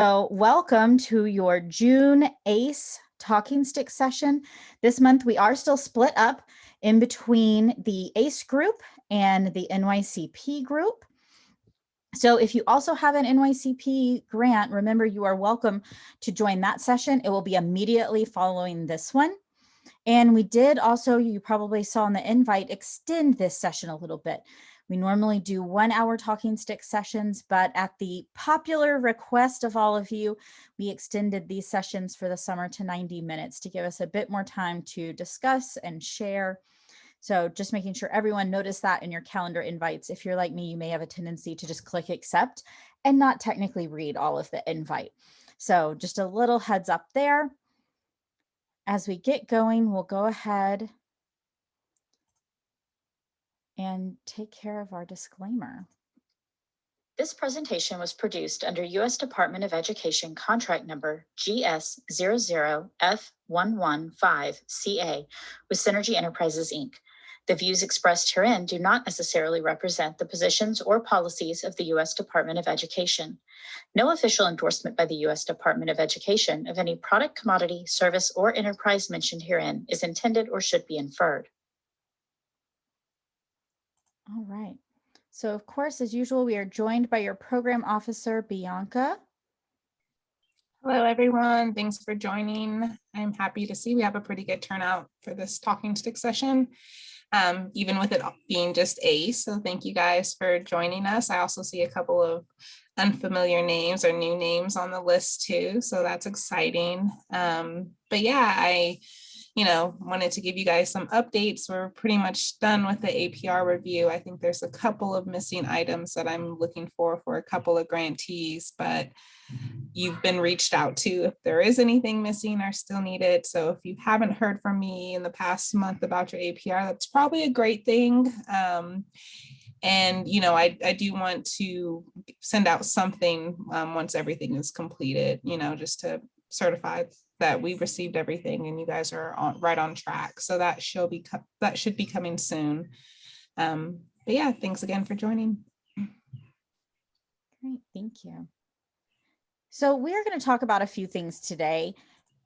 So welcome to your June ACE Talking Stick session. This month we are still split up in between the ACE group and the NYCP group. So if you also have an NYCP grant, remember you are welcome to join that session. It will be immediately following this one. And we did also, you probably saw in the invite, extend this session a little bit. We normally do 1 hour talking stick sessions, but at the popular request of all of you, we extended these sessions for the summer to 90 minutes to give us a bit more time to discuss and share. So just making sure everyone noticed that in your calendar invites. If you're like me, you may have a tendency to just click accept and not technically read all of the invite. So just a little heads up there. As we get going, we'll go ahead and take care of our disclaimer. This presentation was produced under U.S. Department of Education contract number GS00F115CA with Synergy Enterprises, Inc. The views expressed herein do not necessarily represent the positions or policies of the U.S. Department of Education. No official endorsement by the U.S. Department of Education of any product, commodity, service, or enterprise mentioned herein is intended or should be inferred. All right. So, of course, as usual, we are joined by your program officer, Bianca. Hello, everyone. Thanks for joining. I'm happy to see we have a pretty good turnout for this talking stick session, even with it being just ACE. So thank you guys for joining us. I also see a couple of unfamiliar names or new names on the list too. So that's exciting. But yeah, I wanted to give you guys some updates. We're pretty much done with the APR review. I think there's a couple of missing items that I'm looking for a couple of grantees, but you've been reached out to if there is anything missing or still needed. So if you haven't heard from me in the past month about your APR, that's probably a great thing. And, I do want to send out something once everything is completed, just to certify that we've received everything and you guys are right on track. So that should be coming soon. But yeah, thanks again for joining. Great, thank you. So we're going to talk about a few things today.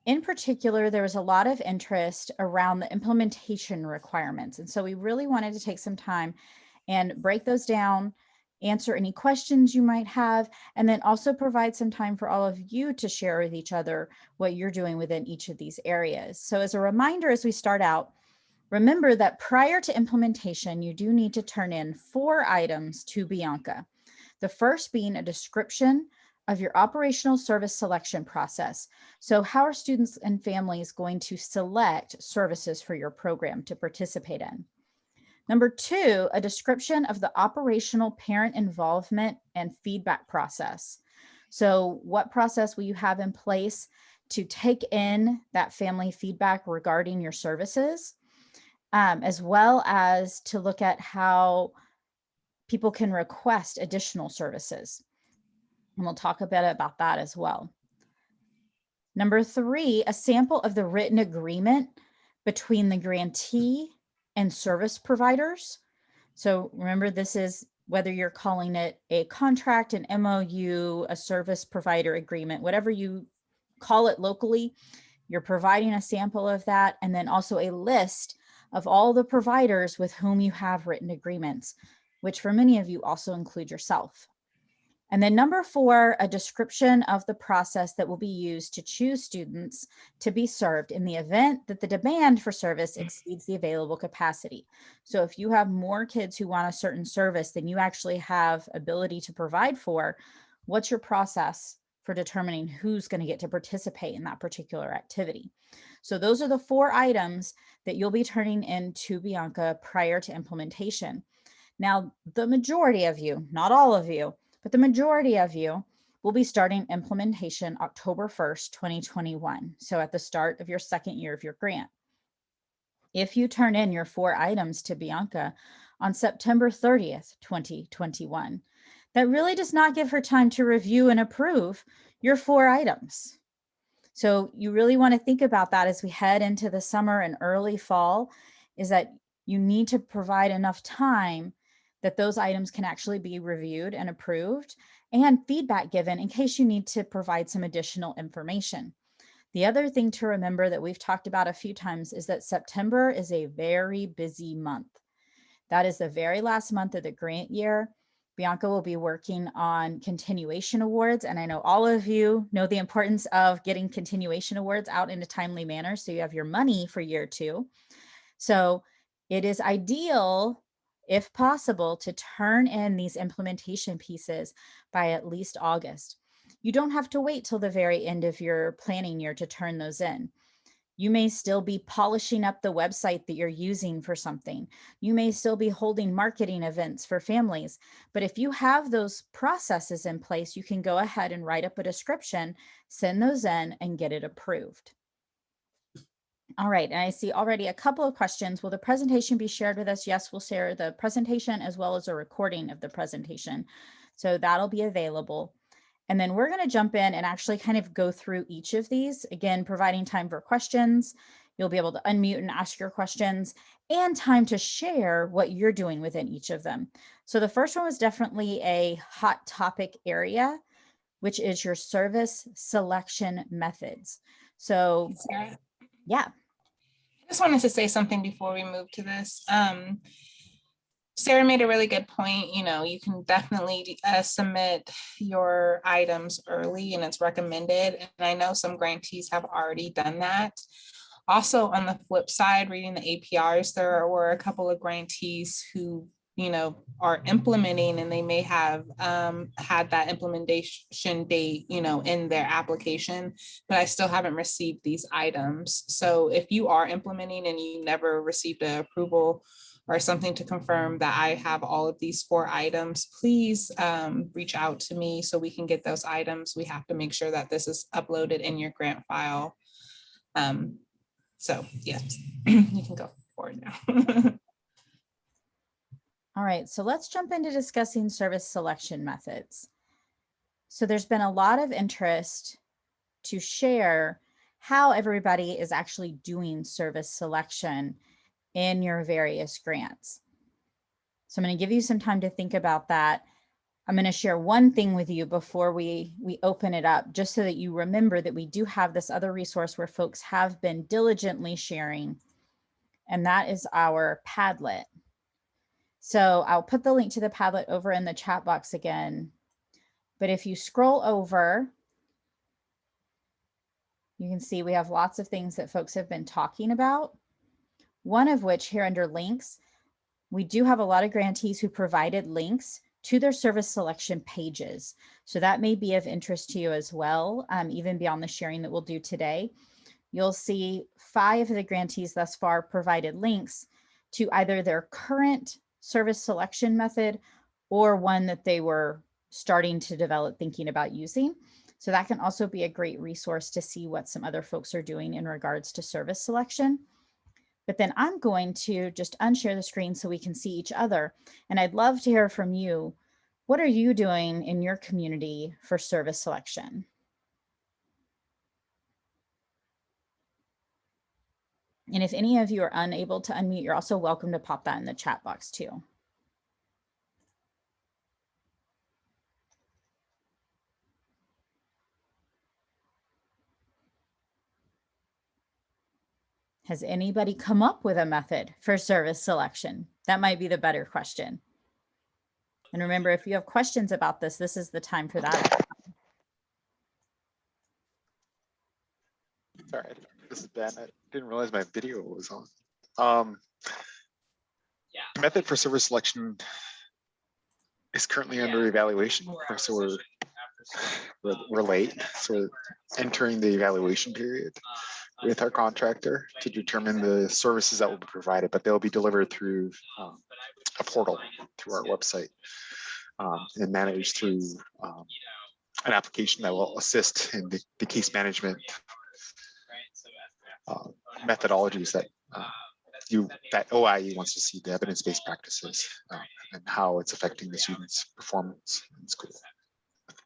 In particular, there was a lot of interest around the implementation requirements. And so we really wanted to take some time and break those down, answer any questions you might have, and then also provide some time for all of you to share with each other what you're doing within each of these areas. So as a reminder, as we start out, remember that prior to implementation, you do need to turn in 4 items to Bianca. The first being a description of your operational service selection process. So how are students and families going to select services for your program to participate in? Number 2, a description of the operational parent involvement and feedback process. So what process will you have in place to take in that family feedback regarding your services, as well as to look at how people can request additional services. And we'll talk a bit about that as well. Number 3, a sample of the written agreement between the grantee and service providers. So remember, this is whether you're calling it a contract, an MOU, a service provider agreement, whatever you call it locally, you're providing a sample of that, and then also a list of all the providers with whom you have written agreements, which for many of you also include yourself. And then number 4, a description of the process that will be used to choose students to be served in the event that the demand for service exceeds the available capacity. So if you have more kids who want a certain service than you actually have ability to provide for, what's your process for determining who's going to get to participate in that particular activity? So those are the 4 items that you'll be turning in to Bianca prior to implementation. Now, the majority of you, not all of you, but the majority of you will be starting implementation October 1st, 2021. So at the start of your second year of your grant. If you turn in your 4 items to Bianca on September 30th, 2021, that really does not give her time to review and approve your 4 items. So you really want to think about that as we head into the summer and early fall, is that you need to provide enough time that those items can actually be reviewed and approved, and feedback given in case you need to provide some additional information. The other thing to remember that we've talked about a few times is that September is a very busy month. That is the very last month of the grant year. Bianca will be working on continuation awards, and I know all of you know the importance of getting continuation awards out in a timely manner so you have your money for year 2. So it is ideal, if possible, to turn in these implementation pieces by at least August. You don't have to wait till the very end of your planning year to turn those in. You may still be polishing up the website that you're using for something. You may still be holding marketing events for families. But if you have those processes in place, you can go ahead and write up a description, send those in, and get it approved. All right, and I see already a couple of questions. Will the presentation be shared with us? Yes, we'll share the presentation as well as a recording of the presentation. So that'll be available. And then we're going to jump in and actually kind of go through each of these, again, providing time for questions. You'll be able to unmute and ask your questions, and time to share what you're doing within each of them. So the first one was definitely a hot topic area, which is your service selection methods. So Sarah, yeah. I just wanted to say something before we move to this. Sarah made a really good point. You know, you can definitely submit your items early, and it's recommended. And I know some grantees have already done that. Also, on the flip side, reading the APRs, there were a couple of grantees who, you know, are implementing, and they may have had that implementation date, you know, in their application, but I still haven't received these items. So if you are implementing and you never received an approval or something to confirm that I have all of these 4 items, please reach out to me so we can get those items. We have to make sure that this is uploaded in your grant file. So yes, you can go forward now. All right, so let's jump into discussing service selection methods. So there's been a lot of interest to share how everybody is actually doing service selection in your various grants. So I'm going to give you some time to think about that. I'm going to share one thing with you before we open it up, just so that you remember that we do have this other resource where folks have been diligently sharing, and that is our Padlet. So I'll put the link to the Padlet over in the chat box again. But if you scroll over, you can see we have lots of things that folks have been talking about. One of which, here under links, we do have a lot of grantees who provided links to their service selection pages. So that may be of interest to you as well, even beyond the sharing that we'll do today. You'll see 5 of the grantees thus far provided links to either their current service selection method or one that they were starting to develop, thinking about using. So that can also be a great resource to see what some other folks are doing in regards to service selection. But then I'm going to just unshare the screen so we can see each other. And I'd love to hear from you. What are you doing in your community for service selection? And if any of you are unable to unmute, you're also welcome to pop that in the chat box too. Has anybody come up with a method for service selection? That might be the better question. And remember, if you have questions about this, this is the time for that. Sorry, this is Ben. I didn't realize my video was on. The method for service selection is currently under evaluation. So we're late. So we're entering the evaluation period with our contractor to determine the services that will be provided, but they'll be delivered through a portal through our website and managed through an application that will assist in the case management methodologies that that OIE wants to see, the evidence-based practices, and how it's affecting the students' performance in school.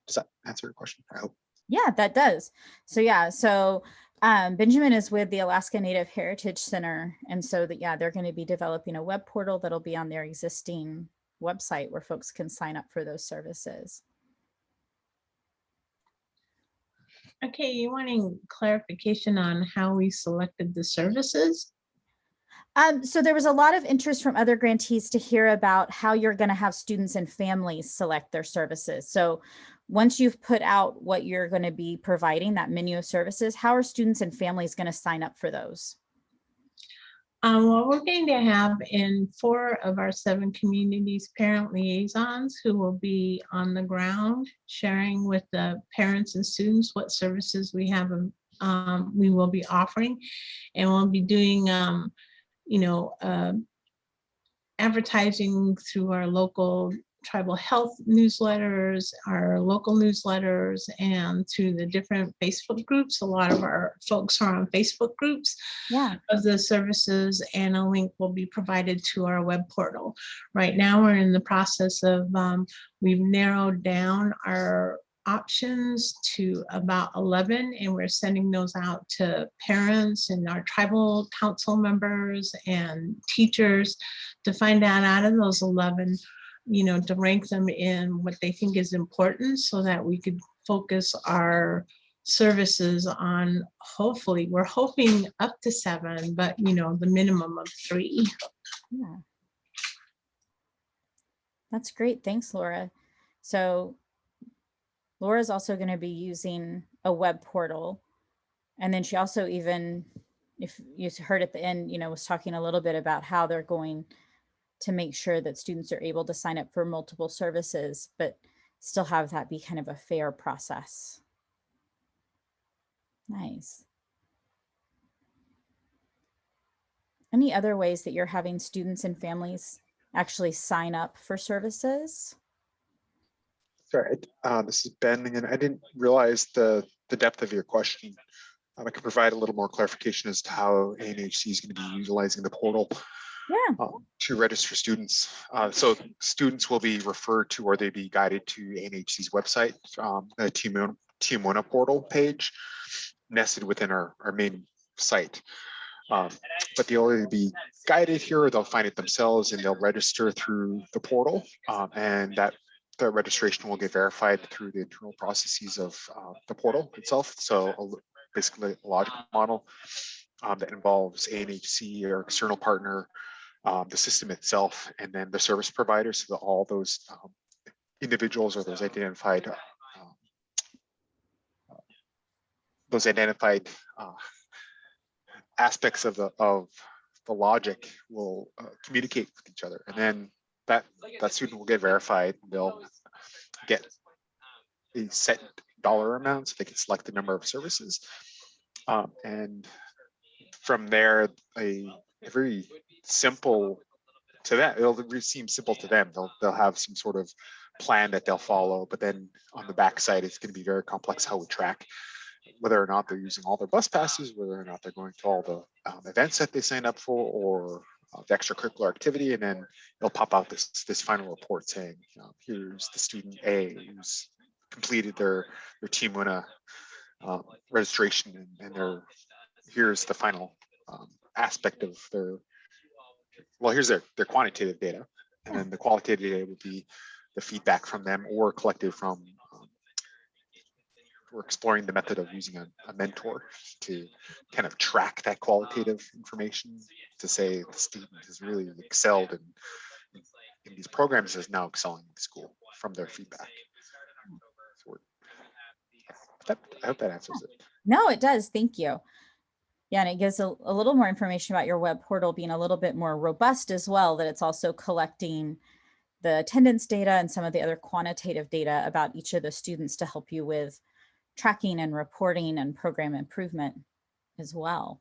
Does that answer your question? I hope. Yeah, that does. So yeah, so Benjamin is with the Alaska Native Heritage Center, and so that, yeah, they're going to be developing a web portal that'll be on their existing website where folks can sign up for those services. Okay, you wanting clarification on how we selected the services? So there was a lot of interest from other grantees to hear about how you're going to have students and families select their services. So once you've put out what you're going to be providing, that menu of services, how are students and families going to sign up for those? Well, we're going to have in 4 of our 7 communities parent liaisons who will be on the ground sharing with the parents and students what services we have, we will be offering, and we'll be doing advertising through our local tribal health newsletters, our local newsletters, and through the different Facebook groups. A lot of our folks are on Facebook groups of the services, and a link will be provided to our web portal. Right now, we're in the process of, we've narrowed down our options to about 11, and we're sending those out to parents and our tribal council members and teachers to find out of those 11, to rank them in what they think is important so that we could focus our services on, hopefully, we're hoping up to 7, but the minimum of 3. Yeah. That's great. Thanks, Laura. So Laura's also going to be using a web portal. And then she also, even if you heard at the end, was talking a little bit about how they're going to make sure that students are able to sign up for multiple services, but still have that be kind of a fair process. Nice. Any other ways that you're having students and families actually sign up for services? Sorry, this is Ben again. I didn't realize the depth of your question. I can provide a little more clarification as to how ANHC is going to be utilizing the portal to register students. So students will be referred to, or they be guided to ANHC's website, the Team Wona portal page, nested within our main site. But they'll either be guided here, or they'll find it themselves, and they'll register through the portal, and that the registration will get verified through the internal processes of the portal itself. So basically a logic model that involves ANHC or external partner, the system itself, and then the service provider, so that all those individuals or those identified aspects of the logic will communicate with each other, and then that student will get verified. They'll get a set dollar amount, so they can select the number of services, and from there, a very simple to that. It'll seem simple to them. They'll have some sort of plan that they'll follow, but then on the backside, it's going to be very complex how we track whether or not they're using all their bus passes, whether or not they're going to all the events that they signed up for, or the extracurricular activity, and then it'll pop out this final report saying, here's the student A who's completed their Team Wona registration, and here's the final aspect of here's their quantitative data, and then the qualitative data would be the feedback from them or collected from. We're exploring the method of using a mentor to kind of track that qualitative information to say the student has really excelled in these programs, is now excelling in school from their feedback. So I hope that answers it. No, it does. Thank you. Yeah, and it gives a little more information about your web portal being a little bit more robust as well, that it's also collecting the attendance data and some of the other quantitative data about each of the students to help you with tracking and reporting and program improvement as well.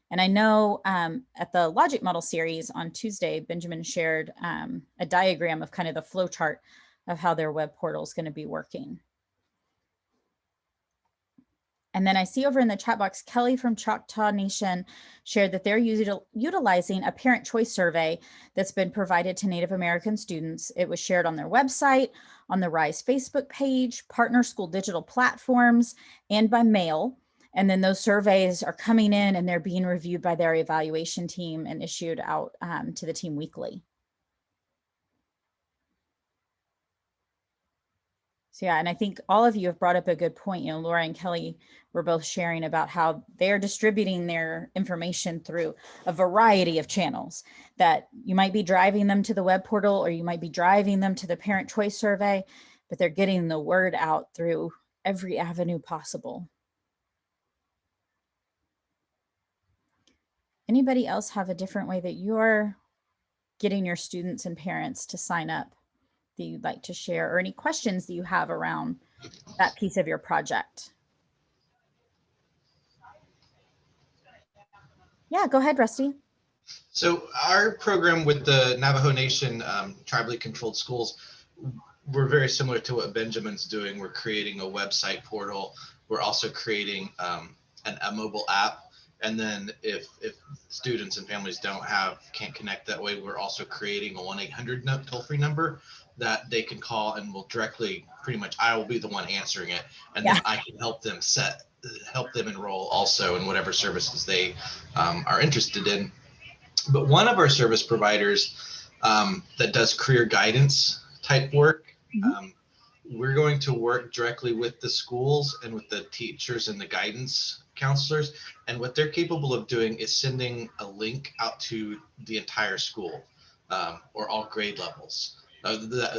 And I know at the Logic Model series on Tuesday, Benjamin shared a diagram of kind of the flow chart of how their web portal is going to be working. And then I see over in the chat box, Kelly from Choctaw Nation shared that they're utilizing a parent choice survey that's been provided to Native American students. It was shared on their website, on the RISE Facebook page, partner school digital platforms, and by mail. And then those surveys are coming in and they're being reviewed by their evaluation team and issued out to the team weekly. So yeah, and I think all of you have brought up a good point. You know, Laura and Kelly were both sharing about how they're distributing their information through a variety of channels, that you might be driving them to the web portal or you might be driving them to the parent choice survey, but they're getting the word out through every avenue possible. Anybody else have a different way that you're getting your students and parents to sign up that you'd like to share, or any questions that you have around that piece of your project? Yeah, go ahead, Rusty. So our program with the Navajo Nation tribally controlled schools, we're very similar to what Benjamin's doing. We're creating a website portal. We're also creating a mobile app. And then if students and families can't connect that way, we're also creating a 1-800 toll-free number that they can call, and will directly, pretty much I will be the one answering it. And then I can help them enroll also in whatever services they are interested in. But one of our service providers that does career guidance type work, we're going to work directly with the schools and with the teachers and the guidance counselors. And what they're capable of doing is sending a link out to the entire school or all grade levels.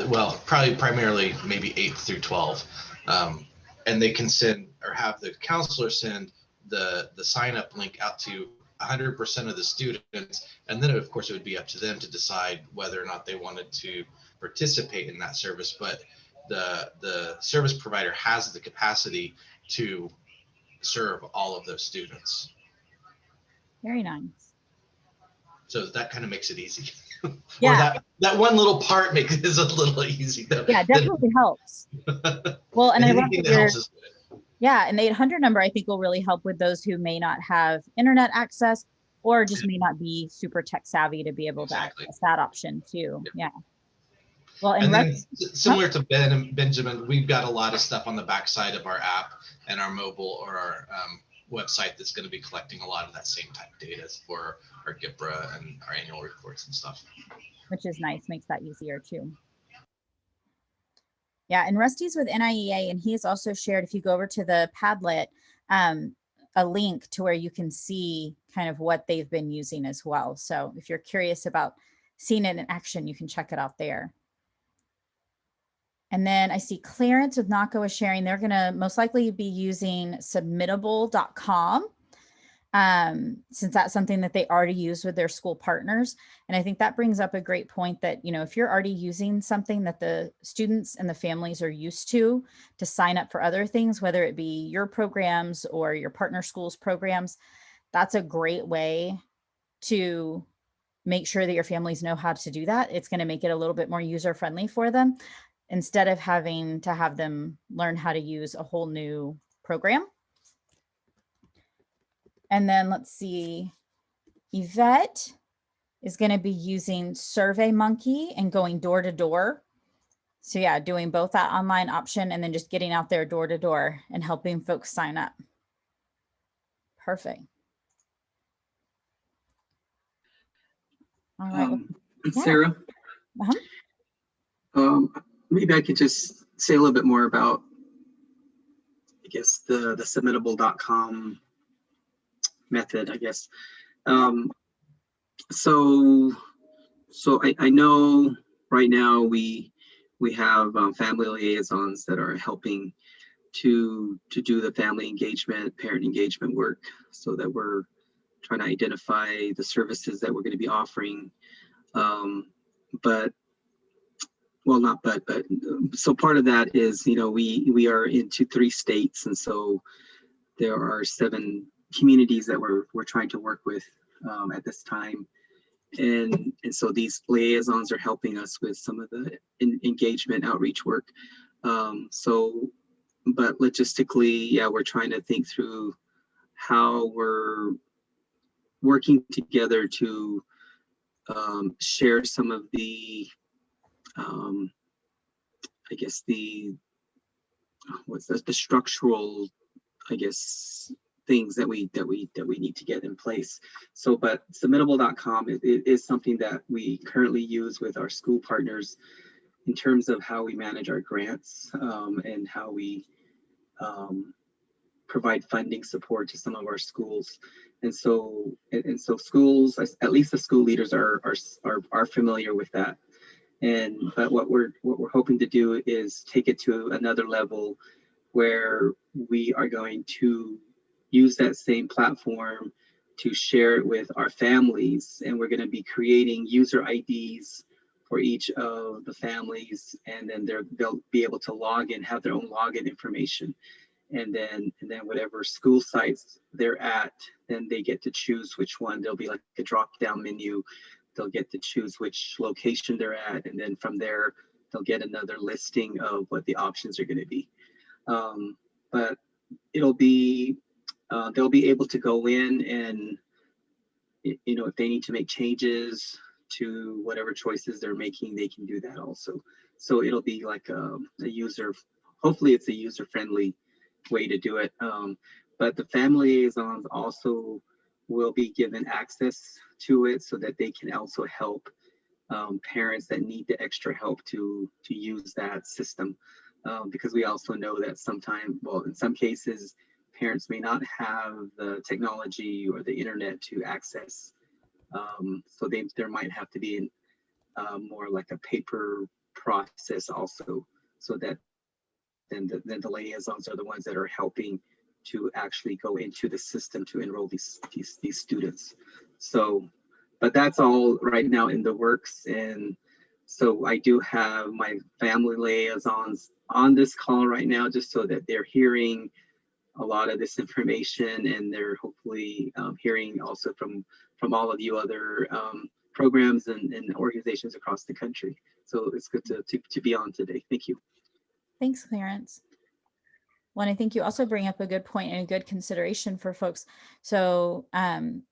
Well, probably primarily maybe 8th through 12. And they can send, or have the counselor send the sign up link out to 100% of the students. And then of course it would be up to them to decide whether or not they wanted to participate in that service. But the service provider has the capacity to serve all of those students. Very nice. So that kind of makes it easy. Yeah. Or that one little part makes it a little easy though. Yeah, definitely helps. Well, and I love that helps is good. Yeah, and the 800 number I think will really help with those who may not have internet access or just may not be super tech savvy to be able to access that option too. Yeah. Well, and then similar to Ben and Benjamin, we've got a lot of stuff on the backside of our app and our mobile or our website that's going to be collecting a lot of that same type of data for our GIPRA and our annual reports and stuff. Which is nice, makes that easier too. Yeah, and Rusty's with NIEA, and he has also shared, if you go over to the Padlet, a link to where you can see kind of what they've been using as well. So if you're curious about seeing it in action, you can check it out there. And then I see Clarence with NACO is sharing, they're gonna most likely be using submittable.com. Since that's something that they already use with their school partners. And I think that brings up a great point that, you know, if you're already using something that the students and the families are used to sign up for other things, whether it be your programs or your partner schools programs, that's a great way to make sure that your families know how to do that. It's going to make it a little bit more user-friendly for them instead of having to have them learn how to use a whole new program. And then let's see, Yvette is going to be using SurveyMonkey and going door to door. So yeah, doing both that online option and then just getting out there door to door and helping folks sign up. Perfect. All right. Sarah, maybe I could just say a little bit more about, I guess, the submittable.com method, I guess. So I know right now we have family liaisons that are helping to do the family engagement, parent engagement work, so that we're trying to identify the services that we're going to be offering. So part of that is, you know, we are into 3 states, and so there are 7 communities that we're trying to work with at this time, and so these liaisons are helping us with some of the engagement outreach work. But logistically, yeah, we're trying to think through how we're working together to share some of the I guess the structural, I guess, things that we need to get in place. So, but submittable.com is something that we currently use with our school partners in terms of how we manage our grants and how we provide funding support to some of our schools. And so schools, at least the school leaders are familiar with that. But what we're hoping to do is take it to another level where we are going to use that same platform to share it with our families. And we're going to be creating user IDs for each of the families. And then they'll be able to log in, have their own login information. And then whatever school sites they're at, then they get to choose which one. There'll be like a drop-down menu. They'll get to choose which location they're at. And then from there, they'll get another listing of what the options are going to be. But it'll be, they'll be able to go in and, you know, if they need to make changes to whatever choices they're making, they can do that also. So it'll be like a user, hopefully it's a user-friendly way to do it. But the family liaisons also will be given access to it so that they can also help parents that need the extra help to use that system. Because we also know that sometimes, well, in some cases, parents may not have the technology or the internet to access. So there might have to be more like a paper process also, so that then the liaisons are the ones that are helping to actually go into the system to enroll these students. So, but that's all right now in the works. And so I do have my family liaisons on this call right now, just so that they're hearing a lot of this information, and they're hopefully hearing also from all of you other programs and organizations across the country. So it's good to be on today. Thank you. Thanks, Clarence. Well, and I think you also bring up a good point and a good consideration for folks. So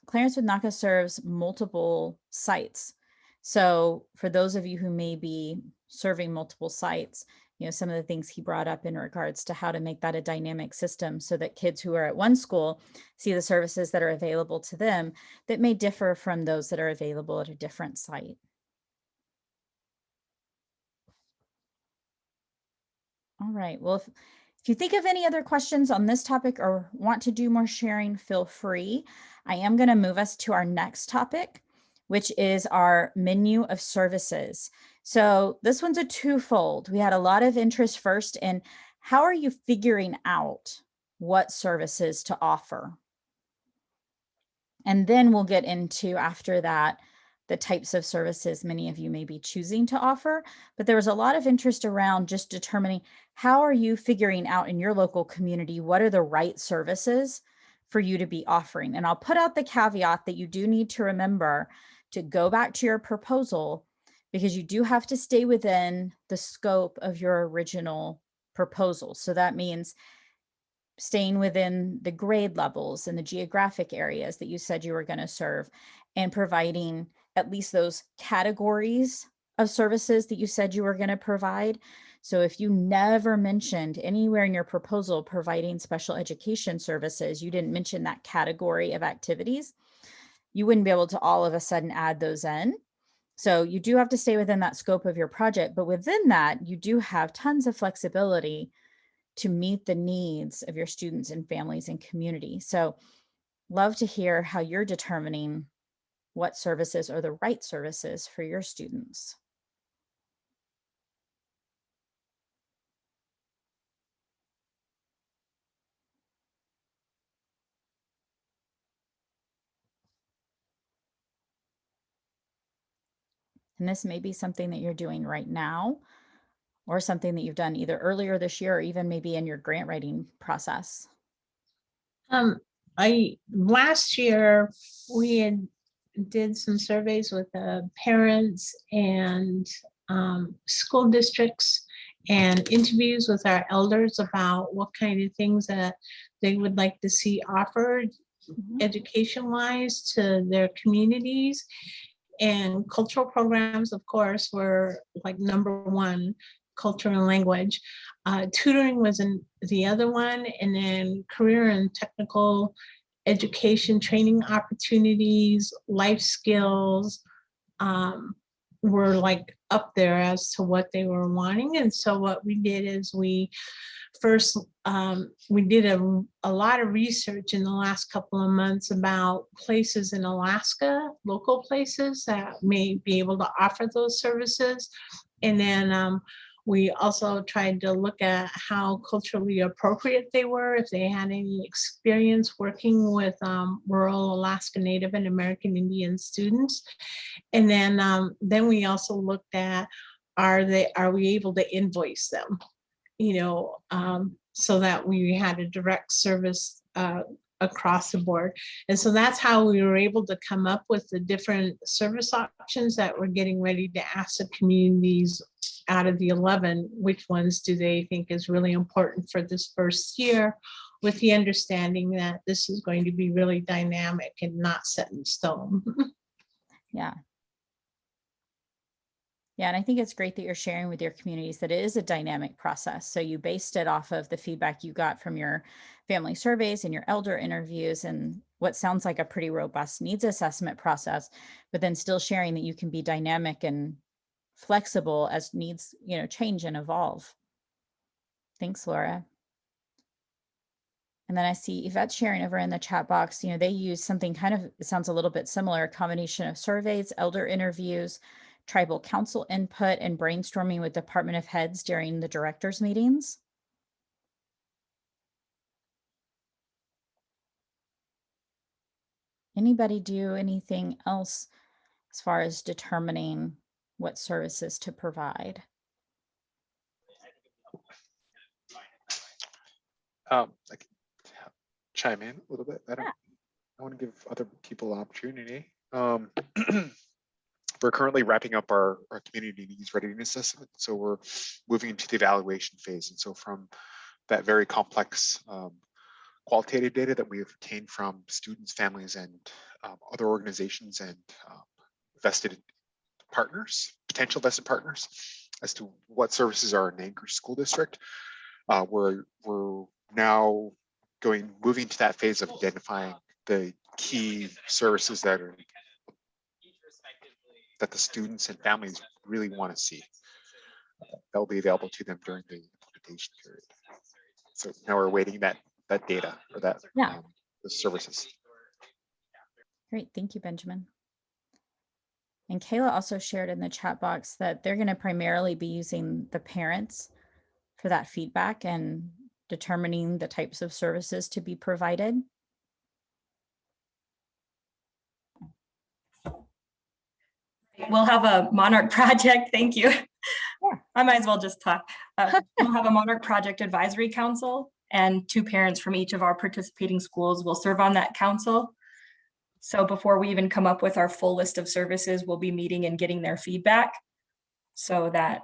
Clarence with NACA serves multiple sites. So for those of you who may be serving multiple sites, you know, some of the things he brought up in regards to how to make that a dynamic system so that kids who are at one school see the services that are available to them that may differ from those that are available at a different site. All right, well, if you think of any other questions on this topic or want to do more sharing, feel free. I am going to move us to our next topic, which is our menu of services. So this one's a twofold. We had a lot of interest first in how are you figuring out what services to offer? And then we'll get into, after that, the types of services many of you may be choosing to offer. But there was a lot of interest around just determining how are you figuring out in your local community, what are the right services for you to be offering? And I'll put out the caveat that you do need to remember to go back to your proposal, because you do have to stay within the scope of your original proposal. So that means staying within the grade levels and the geographic areas that you said you were going to serve, and providing at least those categories of services that you said you were going to provide. So if you never mentioned anywhere in your proposal providing special education services, you didn't mention that category of activities, you wouldn't be able to all of a sudden add those in. So you do have to stay within that scope of your project, but within that, you do have tons of flexibility to meet the needs of your students and families and community. So love to hear how you're determining what services are the right services for your students. And this may be something that you're doing right now, or something that you've done either earlier this year or even maybe in your grant writing process. Last year we did some surveys with parents and school districts, and interviews with our elders about what kind of things that they would like to see offered education-wise to their communities. And cultural programs, of course, were like number one, culture and language. Tutoring was the other one, and then career and technical education, training opportunities, life skills, were like up there as to what they were wanting. And so what we did is we first, we did a lot of research in the last couple of months about places in Alaska, local places that may be able to offer those services. And then we also tried to look at how culturally appropriate they were, if they had any experience working with rural Alaska Native and American Indian students. And then we also looked at, are we able to invoice them? So that we had a direct service across the board. And so that's how we were able to come up with the different service options that we're getting ready to ask the communities out of the 11, which ones do they think is really important for this first year, with the understanding that this is going to be really dynamic and not set in stone. Yeah. Yeah, and I think it's great that you're sharing with your communities that it is a dynamic process. So you based it off of the feedback you got from your family surveys and your elder interviews and what sounds like a pretty robust needs assessment process, but then still sharing that you can be dynamic and flexible as needs, change and evolve. Thanks, Laura. And then I see Yvette sharing over in the chat box, they use something kind of, it sounds a little bit similar, a combination of surveys, elder interviews, tribal council input, and brainstorming with department of heads during the directors meetings. Anybody do anything else as far as determining what services to provide? I can chime in a little bit. I want to give other people an opportunity. We're currently wrapping up our community needs readiness assessment. So we're moving into the evaluation phase. And so from that very complex qualitative data that we have obtained from students, families, and other organizations and vested partners, potential vested partners, as to what services are in the Anchorage School District, we're now moving to that phase of identifying the key services that the students and families really want to see. That will be available to them during the implementation period. So now we're awaiting that data or the services. Great, thank you, Benjamin. And Kayla also shared in the chat box that they're going to primarily be using the parents for that feedback and determining the types of services to be provided. We'll have a Monarch project. Thank you. Yeah. I might as well just talk. We'll have a Monarch Project Advisory Council, and 2 parents from each of our participating schools will serve on that council. So before we even come up with our full list of services, we'll be meeting and getting their feedback so that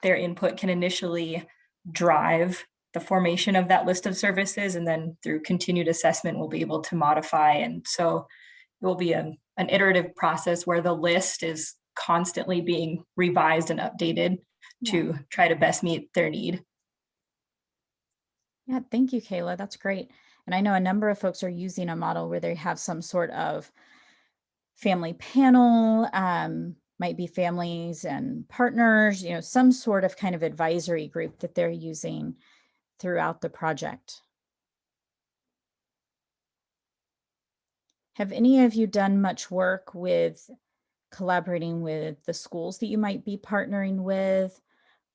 their input can initially drive the formation of that list of services. And then through continued assessment, we'll be able to modify. And so it will be an iterative process where the list is constantly being revised and updated to try to best meet their need. Yeah, thank you, Kayla. That's great. And I know a number of folks are using a model where they have some sort of family panel, might be families and partners, some sort of kind of advisory group that they're using throughout the project. Have any of you done much work with collaborating with the schools that you might be partnering with,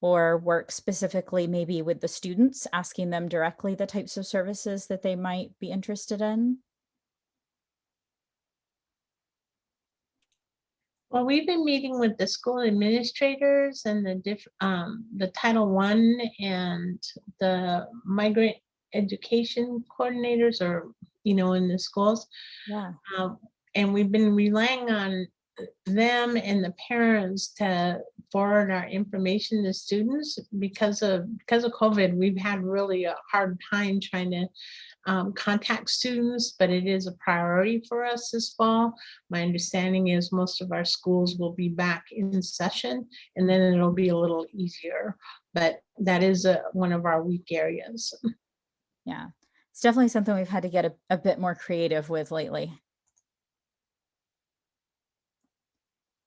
or work specifically maybe with the students, asking them directly the types of services that they might be interested in? Well, we've been meeting with the school administrators and the Title I and the migrant education coordinators, or in the schools. Yeah. And we've been relying on them and the parents to forward our information to students. Because of COVID, we've had really a hard time trying to contact students, but it is a priority for us this fall. My understanding is most of our schools will be back in session, and then it'll be a little easier, but that is one of our weak areas. Yeah, it's definitely something we've had to get a bit more creative with lately.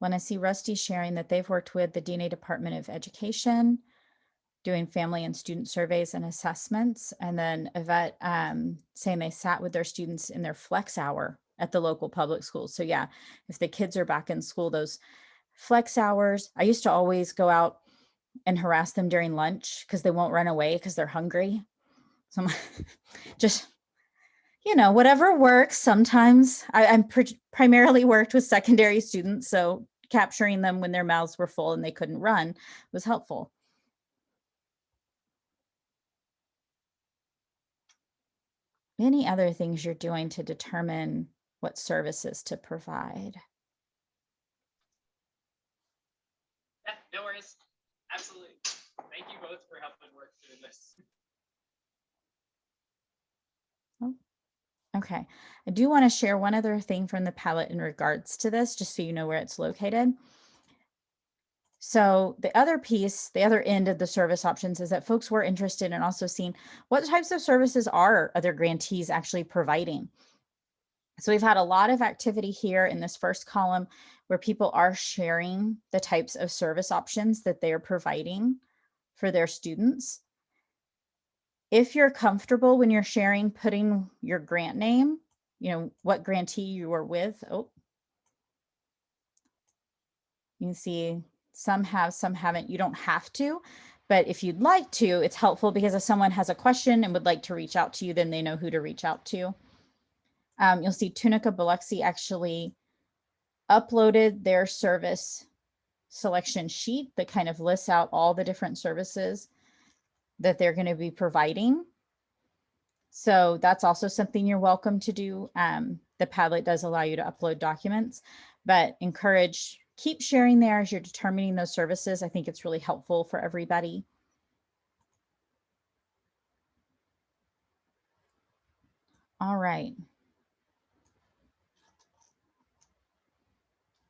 Want to see Rusty sharing that they've worked with the DNA Department of Education, doing family and student surveys and assessments. And then Yvette saying they sat with their students in their flex hour at the local public schools. So yeah, if the kids are back in school, those flex hours, I used to always go out and harass them during lunch because they won't run away because they're hungry. So I'm just, you know, whatever works. Sometimes I'm primarily worked with secondary students, so capturing them when their mouths were full and they couldn't run was helpful. Any other things you're doing to determine what services to provide? Yeah, no worries. Absolutely. Thank you both for helping work through this. Oh, okay. I do want to share one other thing from the palette in regards to this, just so you know where it's located. So the other piece, the other end of the service options is that folks were interested in also seeing what types of services are other grantees actually providing. So we've had a lot of activity here in this first column where people are sharing the types of service options that they are providing for their students. If you're comfortable when you're sharing, putting your grant name, you know, what grantee you are with. Oh, you can see some have, some haven't. You don't have to, but if you'd like to, it's helpful because if someone has a question and would like to reach out to you, then they know who to reach out to. You'll see Tunica Biloxi actually uploaded their service selection sheet that kind of lists out all the different services that they're going to be providing. So that's also something you're welcome to do. The Padlet does allow you to upload documents, but keep sharing there as you're determining those services. I think it's really helpful for everybody. All right.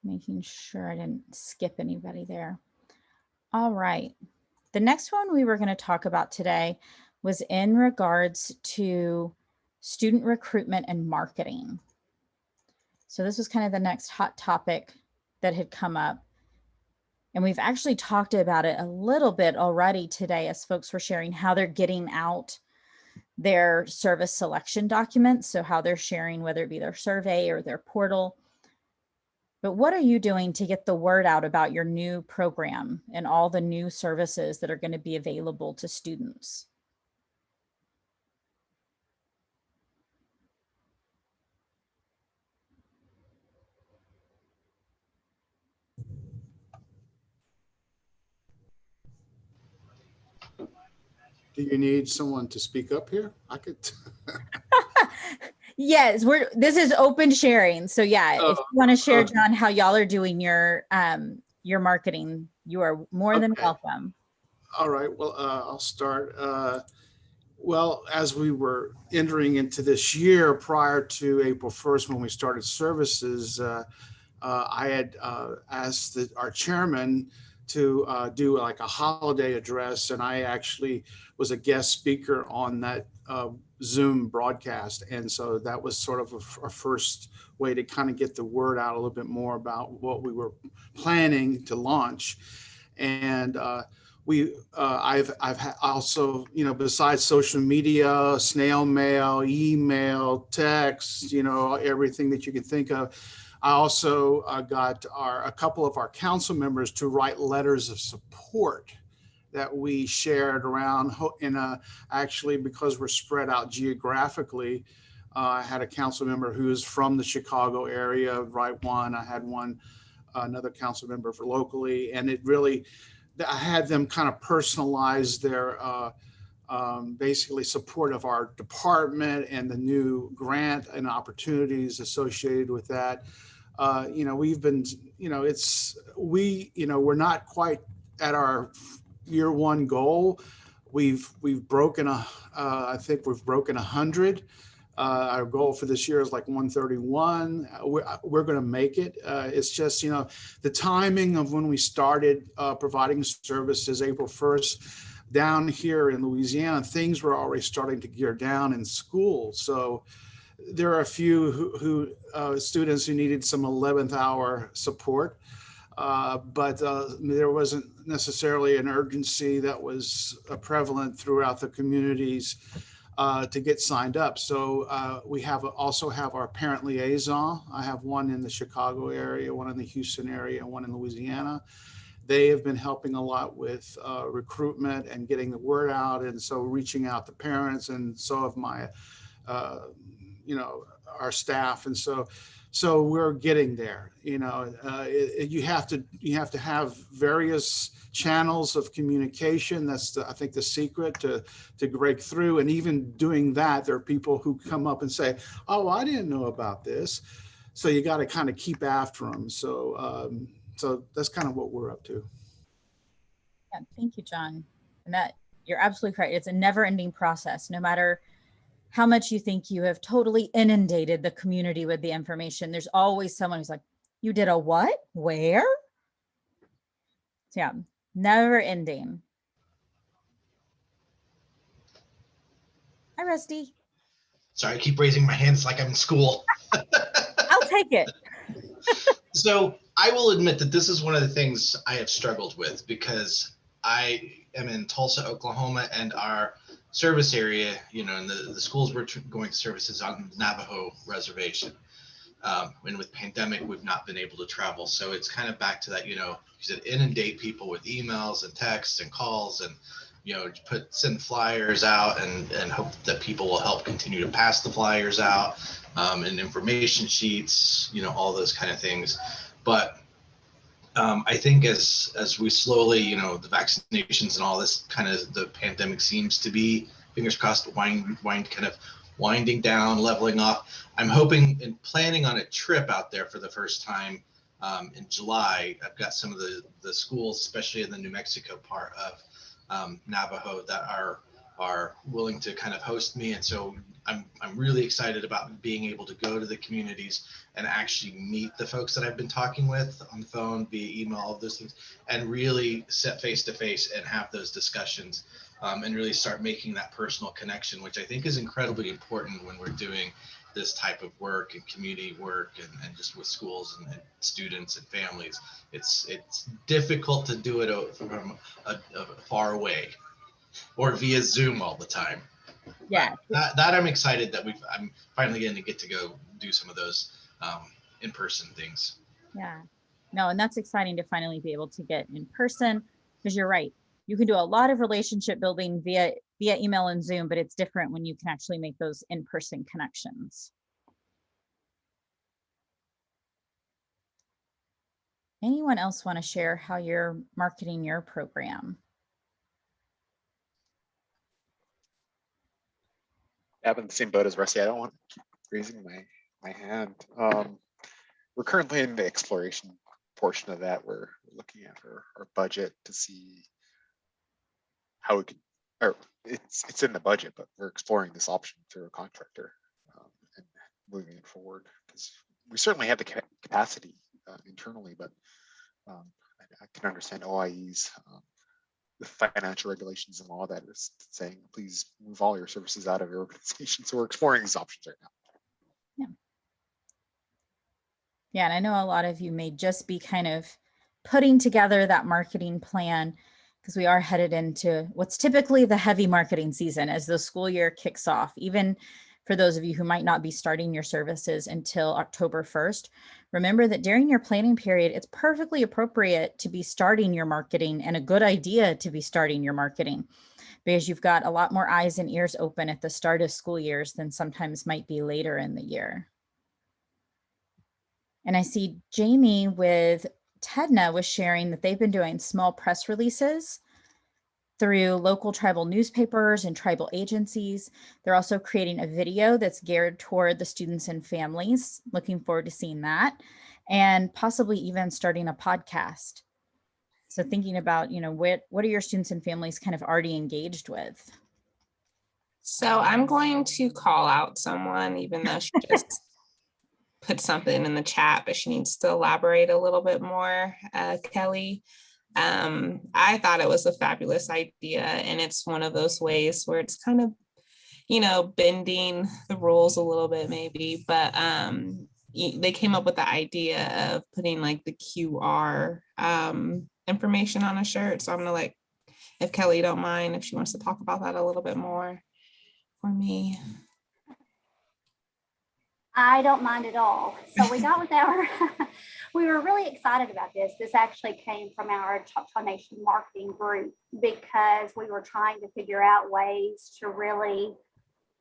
Making sure I didn't skip anybody there. All right. The next one we were going to talk about today was in regards to student recruitment and marketing. So this was kind of the next hot topic that had come up. And we've actually talked about it a little bit already today as folks were sharing how they're getting out their service selection documents. So how they're sharing, whether it be their survey or their portal. But what are you doing to get the word out about your new program and all the new services that are going to be available to students? Do you need someone to speak up here? I could. Yes, this is open sharing. So yeah, if you want to share, John, how y'all are doing your marketing, you are more than welcome. All right, well, I'll start. Well, as we were entering into this year prior to April 1st, when we started services, I had asked our chairman to do like a holiday address, and I actually was a guest speaker on that Zoom broadcast. And so that was sort of our first way to kind of get the word out a little bit more about what we were planning to launch. And I've also, you know, besides social media, snail mail, email, text, you know, everything that you can think of, I also got a couple of our council members to write letters of support that we shared around. And actually, because we're spread out geographically, I had a council member who is from the Chicago area write one. I had another council member for locally, and it really, I had them kind of personalize their basically support of our department and the new grant and opportunities associated with that. You know, we've been, you know, we're not quite at our year one goal. We've broken I think we've broken 100. Our goal for this year is like 131. We're going to make it. It's just, you know, the timing of when we started providing services, April 1st, down here in Louisiana, things were already starting to gear down in school. So there are a few students who needed some 11th hour support. but there wasn't necessarily an urgency that was prevalent throughout the communities to get signed up. So we also have our parent liaison. I have one in the Chicago area, one in the Houston area, and one in Louisiana. They have been helping a lot with recruitment and getting the word out, and so reaching out to parents, and so have my, our staff, and so we're getting there. You have to have various channels of communication. That's I think the secret to break through. And even doing that, there are people who come up and say, "Oh, I didn't know about this." So you got to kind of keep after them. So that's kind of what we're up to. Yeah, thank you, John. And that you're absolutely correct. It's a never-ending process. No matter how much you think you have totally inundated the community with the information, there's always someone who's like, "You did a what? Where?" So yeah, never ending. Hi, Rusty. Sorry, I keep raising my hands like I'm in school. I'll take it. So I will admit that this is one of the things I have struggled with, because I am in Tulsa, Oklahoma, and our service area, and the schools we're going to service is on the Navajo reservation. And with pandemic, we've not been able to travel. So it's kind of back to that, you said inundate people with emails and texts and calls, and, send flyers out and hope that people will help continue to pass the flyers out, and information sheets, all those kind of things. But I think as we slowly, the vaccinations and all this kind of the pandemic seems to be, fingers crossed, winding down, leveling off. I'm hoping and planning on a trip out there for the first time in July. I've got some of the schools, especially in the New Mexico part of Navajo, that are willing to kind of host me. And so I'm really excited about being able to go to the communities and actually meet the folks that I've been talking with on the phone, via email, all of those things, and really sit face to face and have those discussions, and really start making that personal connection, which I think is incredibly important when we're doing this type of work and community work, and just with schools and students and families. It's difficult to do it from a far away or via Zoom all the time. Yeah. That I'm excited that I'm finally going to get to go do some of those in-person things. Yeah. No, and that's exciting to finally be able to get in person, because you're right. You can do a lot of relationship building via email and Zoom, but it's different when you can actually make those in-person connections. Anyone else want to share how you're marketing your program? I'm in the same boat as Rusty. I don't want to keep raising my hand. We're currently in the exploration portion of that. We're looking at our budget to see how we can, or it's in the budget, but we're exploring this option through a contractor, and moving it forward, because we certainly have the capacity internally, but I can understand OIE's the financial regulations and law that is saying, please move all your services out of your organization. So we're exploring these options right now. Yeah. Yeah, and I know a lot of you may just be kind of putting together that marketing plan, because we are headed into what's typically the heavy marketing season as the school year kicks off. Even for those of you who might not be starting your services until October 1st, remember that during your planning period, it's perfectly appropriate to be starting your marketing, and a good idea to be starting your marketing, because you've got a lot more eyes and ears open at the start of school years than sometimes might be later in the year. And I see Jamie with TEDNA was sharing that they've been doing small press releases through local tribal newspapers and tribal agencies. They're also creating a video that's geared toward the students and families. Looking forward to seeing that, and possibly even starting a podcast. So thinking about, what are your students and families kind of already engaged with? So I'm going to call out someone, even though she just put something in the chat, but she needs to elaborate a little bit more, Kelly. I thought it was a fabulous idea, and it's one of those ways where it's kind of, bending the rules a little bit maybe, but they came up with the idea of putting like the QR information on a shirt. So I'm gonna like, if Kelly don't mind, if she wants to talk about that a little bit more for me. I don't mind at all. So we got with our, we were really excited about this. This actually came from our Choctaw Nation marketing group because we were trying to figure out ways to really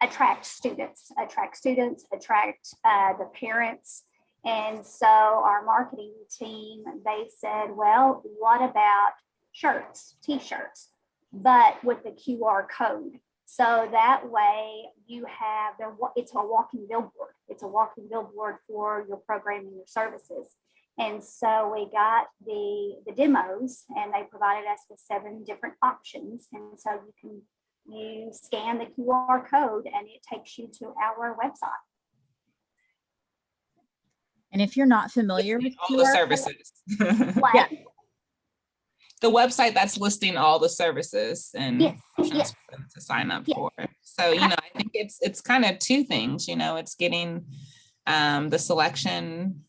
attract students, attract the parents. And so our marketing team, they said, well, what about shirts, t-shirts, but with the QR code? So that way you have, it's a walking billboard. It's a walking billboard for your program and your services. And so we got the demos, and they provided us with 7 different options. And so you scan the QR code and it takes you to our website. And if you're not familiar with all the QR services, Like, the website that's listing all the services and yes, options yes. for them to sign up Yes. for. So, you know, I think it's kind of 2 things, you know, it's getting the selection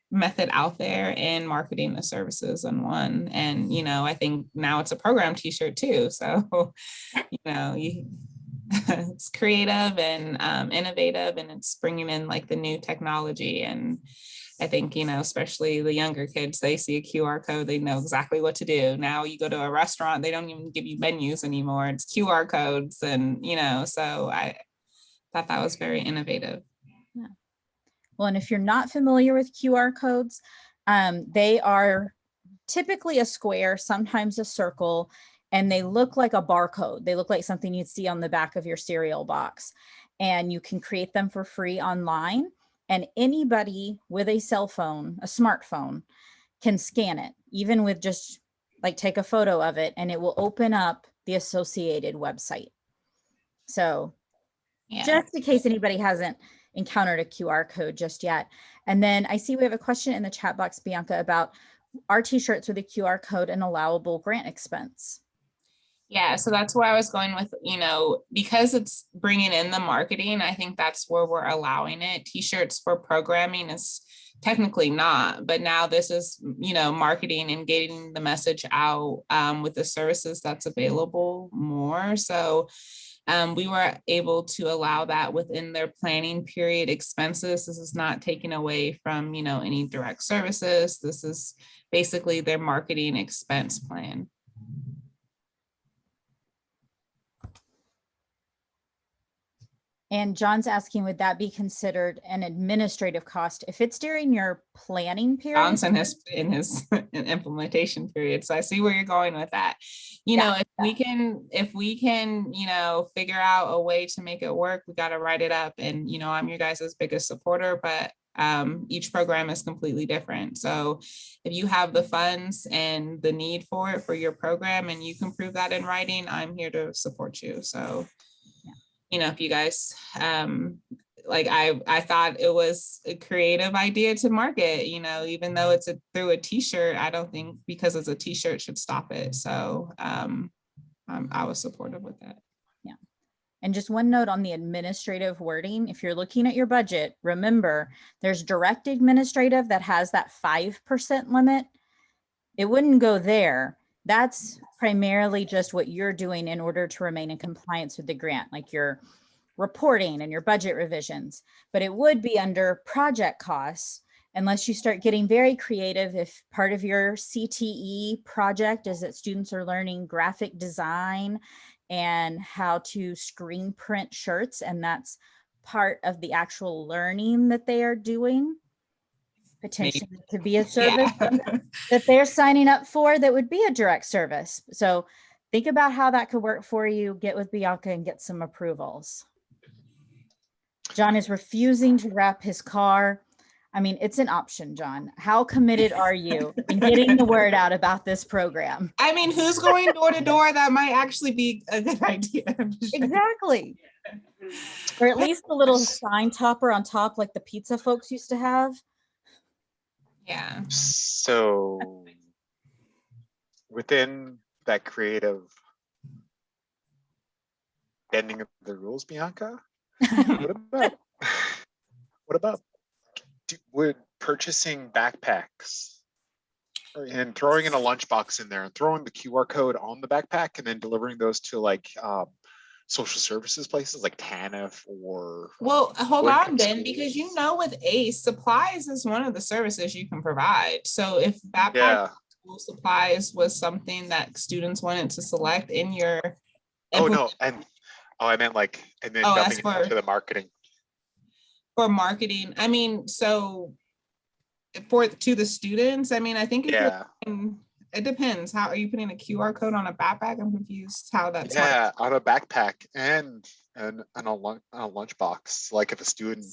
method out there and marketing the services in one. And, you know, I think now it's a program t-shirt too. So, you know, it's creative and innovative, and it's bringing in like the new technology. And I think, you know, especially the younger kids, they see a QR code, they know exactly what to do. Now you go to a restaurant, they don't even give you menus anymore. It's QR codes. And, you know, so I thought that was very innovative. Yeah. Well, and if you're not familiar with QR codes, they are typically a square, sometimes a circle, and they look like a barcode. They look like something you'd see on the back of your cereal box. And you can create them for free online. And anybody with a cell phone, a smartphone, can scan it, even with just like take a photo of it, and it will open up the associated website. So just in case anybody hasn't encountered a QR code just yet. And then I see we have a question in the chat box, Bianca, about our t-shirts with a QR code and allowable grant expense. Yeah, so that's where I was going with, you know, because it's bringing in the marketing, I think that's where we're allowing it. T-shirts for programming is technically not, but now this is, you know, marketing and getting the message out with the services that's available more. So we were able to allow that within their planning period expenses. This is not taken away from, you know, any direct services. This is basically their marketing expense plan. And John's asking, would that be considered an administrative cost if it's during your planning period? John's in his implementation period. So I see where you're going with that. You know, if we can, you know, figure out a way to make it work, we got to write it up. And, you know, I'm your guys' biggest supporter, but each program is completely different. So if you have the funds and the need for it for your program, and you can prove that in writing, I'm here to support you. So you know, if you guys, like I thought it was a creative idea to market, you know, even though it's through a t-shirt, I don't think because it's a t-shirt should stop it. So I was supportive with that. Yeah. And just one note on the administrative wording, if you're looking at your budget, remember there's direct administrative that has that 5% limit. It wouldn't go there. That's primarily just what you're doing in order to remain in compliance with the grant, like your reporting and your budget revisions. But it would be under project costs unless you start getting very creative. If part of your CTE project is that students are learning graphic design and how to screen print shirts, and that's part of the actual learning that they are doing, potentially could be a service that they're signing up for that would be a direct service. So think about how that could work for you. Get with Bianca and get some approvals. John is refusing to wrap his car. I mean, it's an option, John. How committed are you in getting the word out about this program? I mean, who's going door to door? That might actually be a good idea. Exactly. Or at least a little sign topper on top like the pizza folks used to have. Yeah. So within that creative bending of the rules, Bianca, what about purchasing backpacks and throwing in a lunchbox in there and throwing the QR code on the backpack and then delivering those to like social services places like TANF or Well, hold Lincoln on, Ben, because you schools. know with ACE, supplies is one of the services you can provide. So if backpack Yeah. school supplies was something that students wanted to select in your Oh no, and I meant like and then Oh, dumping as it for into the marketing. for marketing, I mean, so to the students, I mean, I think if Yeah. it depends. How are you putting a QR code on a backpack? I'm confused how that's Yeah, on a backpack and a lunchbox. Like if a student.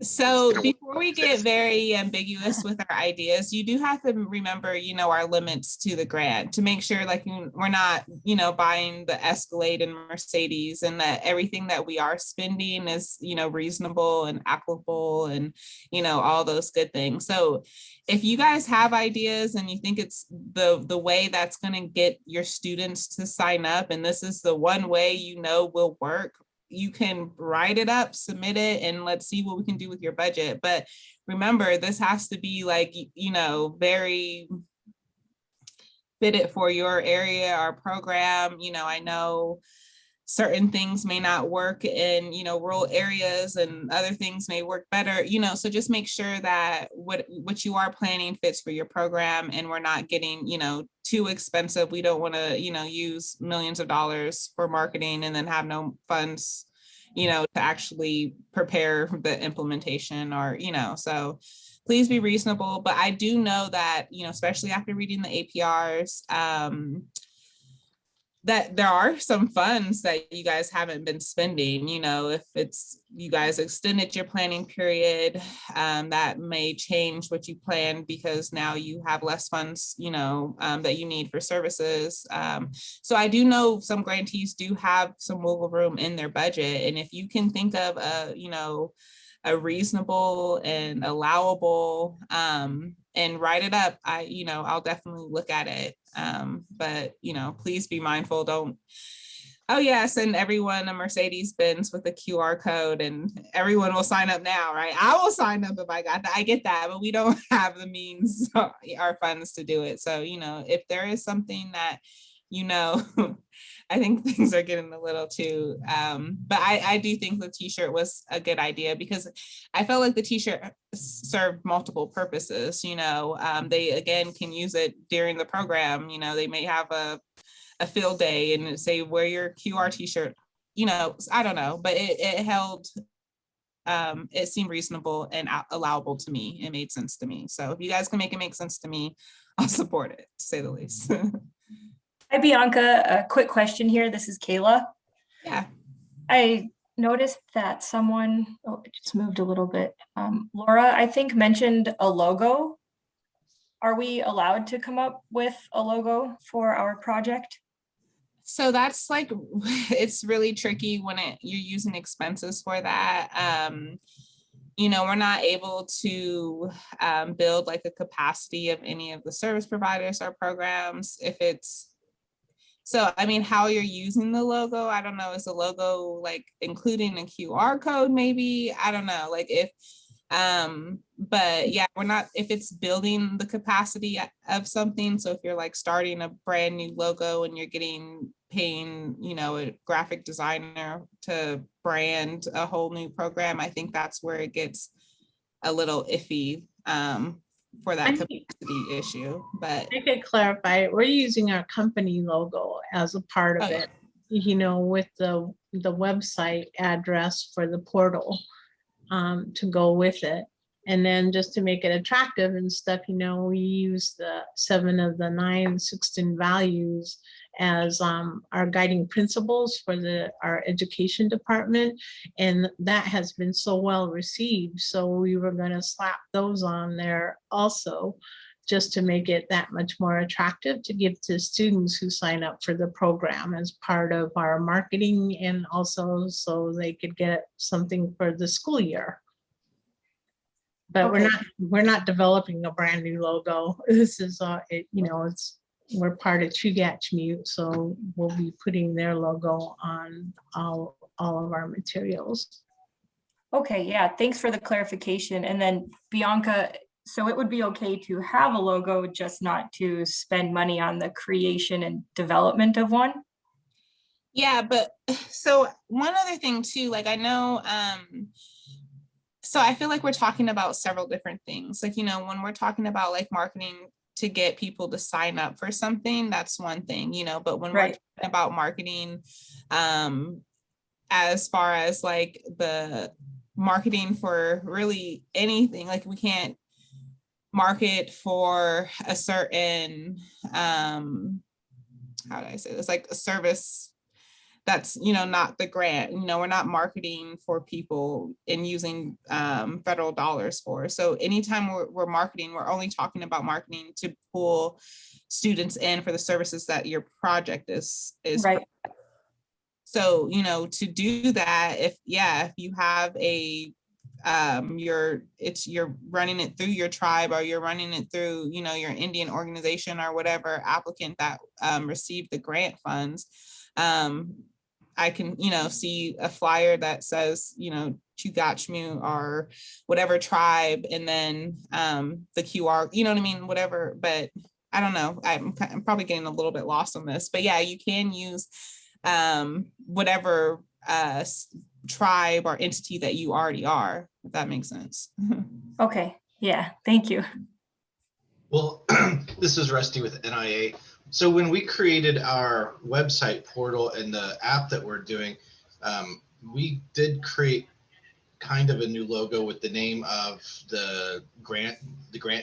So before we get very ambiguous with our ideas, you do have to remember, you know, our limits to the grant to make sure like we're not, you know, buying the Escalade and Mercedes, and that everything that we are spending is, you know, reasonable and applicable and, you know, all those good things. So if you guys have ideas and you think it's the way that's going to get your students to sign up, and this is the one way you know will work, you can write it up, submit it, and let's see what we can do with your budget. But remember, this has to be like, you know, very fitted for your area or program. You know, I know certain things may not work in, you know, rural areas and other things may work better, you know, so just make sure that what you are planning fits for your program and we're not getting, you know, too expensive. We don't want to, you know, use millions of dollars for marketing and then have no funds, you know, to actually prepare the implementation or, you know, so please be reasonable. But I do know that, you know, especially after reading the APRs, that there are some funds that you guys haven't been spending, you know, if it's you guys extended your planning period, that may change what you plan because now you have less funds, you know, that you need for services. So I do know some grantees do have some wiggle room in their budget. And if you can think of a, you know, a reasonable and allowable and write it up, you know, I'll definitely look at it. But, you know, please be mindful. Don't, oh yeah, send everyone a Mercedes Benz with a QR code and everyone will sign up now, right? I will sign up if I got that. I get that, but we don't have the means or funds to do it. So, you know, if there is something that, you know, I think things are getting a little too, but I do think the t-shirt was a good idea because I felt like the t-shirt served multiple purposes. You know, they again can use it during the program. You know, they may have a field day and say wear your QR t-shirt. You know, I don't know, but it held. It seemed reasonable and allowable to me. It made sense to me. So if you guys can make it make sense to me, I'll support it, to say the least. Hi, Bianca. A quick question here. This is Kayla. Yeah. I noticed that someone, oh, it just moved a little bit. Laura, I think, mentioned a logo. Are we allowed to come up with a logo for our project? So that's like, it's really tricky when you're using expenses for that. You know, we're not able to build like a capacity of any of the service providers or programs if it's, so, I mean, how you're using the logo, I don't know, is the logo like including a QR code maybe? I don't know, like if, but yeah, we're not, if it's building the capacity of something. So if you're like starting a brand new logo and you're paying, you know, a graphic designer to brand a whole new program, I think that's where it gets a little iffy for that capacity issue. But I could clarify, we're using our company logo as a part of it, you know, with the website address for the portal to go with it. And then just to make it attractive and stuff, you know, we use the 7 of the 9 16 values as our guiding principles for our education department. And that has been so well received. So we were going to slap those on there also, just to make it that much more attractive to give to students who sign up for the program as part of our marketing, and also so they could get something for the school year. But Okay. we're not developing a brand new logo. This is you know, we're part of Chugach, so we'll be putting their logo on all of our materials. Okay, yeah, thanks for the clarification. And then Bianca, So it would be okay to have a logo, just not to spend money on the creation and development of one? Yeah, but so one other thing too, like I know, so I feel like we're talking about several different things. Like, you know, when we're talking about like marketing to get people to sign up for something, that's one thing, you know, but when we're Right. talking about marketing, as far as like the marketing for really anything, like we can't market for a certain, how do I say this, like a service that's, you know, not the grant, you know, we're not marketing for people and using federal dollars for. So anytime we're marketing, we're only talking about marketing to pull students in for the services that your project is Right. so, you know, to do that, if you have a you're running it through your tribe, or you're running it through, you know, your Indian organization or whatever applicant that received the grant funds, I can, you know, see a flyer that says, you know, Chugachmu or whatever tribe, and then the QR, you know what I mean, whatever. But I don't know, I'm probably getting a little bit lost on this, but yeah, you can use whatever tribe or entity that you already are, if that makes sense. Okay, yeah, thank you. Well, this is Rusty with NIA. So when we created our website portal and the app that we're doing, we did create kind of a new logo with the name of the grant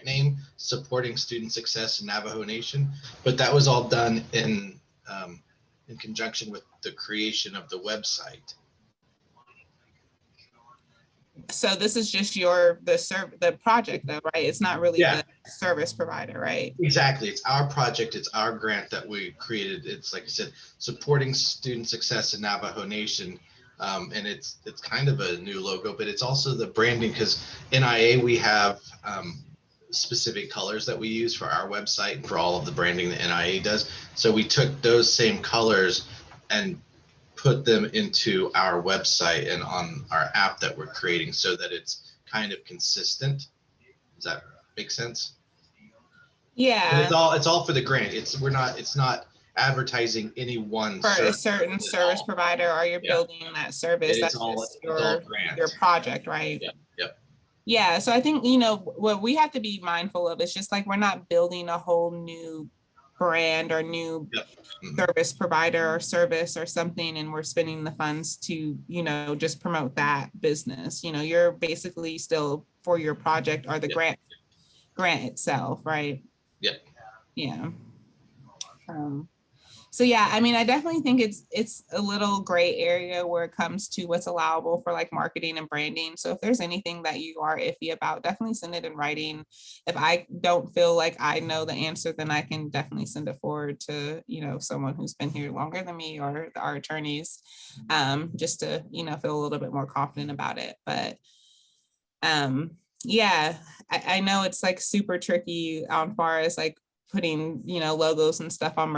name, Supporting Student Success in Navajo Nation. But that was all done in conjunction with the creation of the website. So this is just the project though, right? It's not really the service provider, right? Exactly. It's our project. It's our grant that we created. It's like I said, Supporting Student Success in Navajo Nation. And it's kind of a new logo, but it's also the branding, because NIA, we have specific colors that we use for our website and for all of the branding that NIA does. So we took those same colors and put them into our website and on our app that we're creating, so that it's kind of consistent. Does that make sense? Yeah. But it's all for the grant. It's not advertising any one for a certain service provider, or you're building that service. That's just your project, right? Yep. Yeah. So I think, you know, what we have to be mindful of is just like, we're not building a whole new brand or new service provider or service or something, and we're spending the funds to, you know, just promote that business. You know, you're basically still for your project or the grant itself, right? Yeah. So yeah, I mean, I definitely think it's a little gray area where it comes to what's allowable for like marketing and branding. So if there's anything that you are iffy about, definitely send it in writing. If I don't feel like I know the answer, then I can definitely send it forward to, you know, someone who's been here longer than me, or our attorneys, just to, you know, feel a little bit more confident about it. But yeah, I know it's like super tricky as far as like putting, you know, logos and stuff on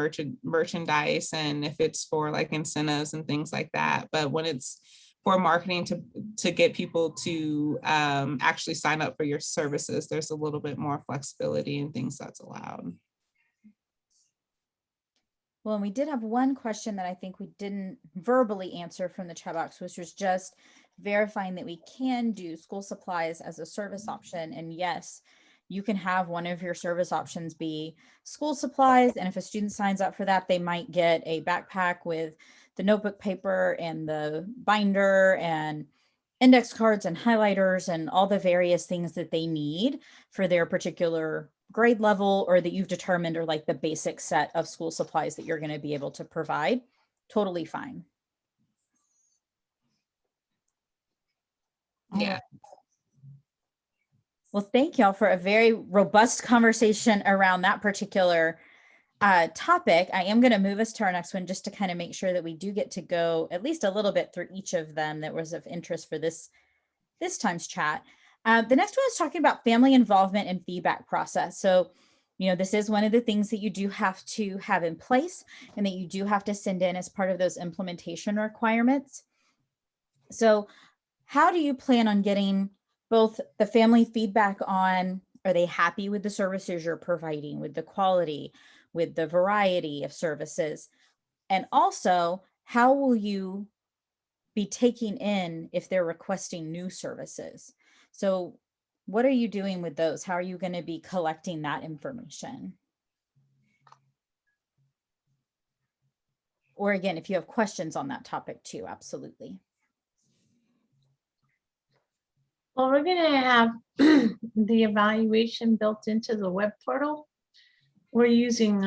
merchandise, and if it's for like incentives and things like that. But when it's for marketing to get people to actually sign up for your services, there's a little bit more flexibility and things that's allowed. Well, and we did have one question that I think we didn't verbally answer from the chat box, which was just verifying that we can do school supplies as a service option. And yes, you can have one of your service options be school supplies. And if a student signs up for that, they might get a backpack with the notebook paper and the binder and index cards and highlighters and all the various things that they need for their particular grade level, or that you've determined are like the basic set of school supplies that you're going to be able to provide. Totally fine. Yeah. Well, thank y'all for a very robust conversation around that particular topic. I am going to move us to our next one just to kind of make sure that we do get to go at least a little bit through each of them that was of interest for this time's chat. The next one is talking about family involvement and feedback process. So, you know, this is one of the things that you do have to have in place and that you do have to send in as part of those implementation requirements. So how do you plan on getting both the family feedback on Are they happy with the services you're providing, with the quality, with the variety of services? And also, how will you be taking in if they're requesting new services? So what are you doing with those? How are you going to be collecting that information? Or again, if you have questions on that topic too, absolutely. Well, we're gonna have the evaluation built into the web portal. We're using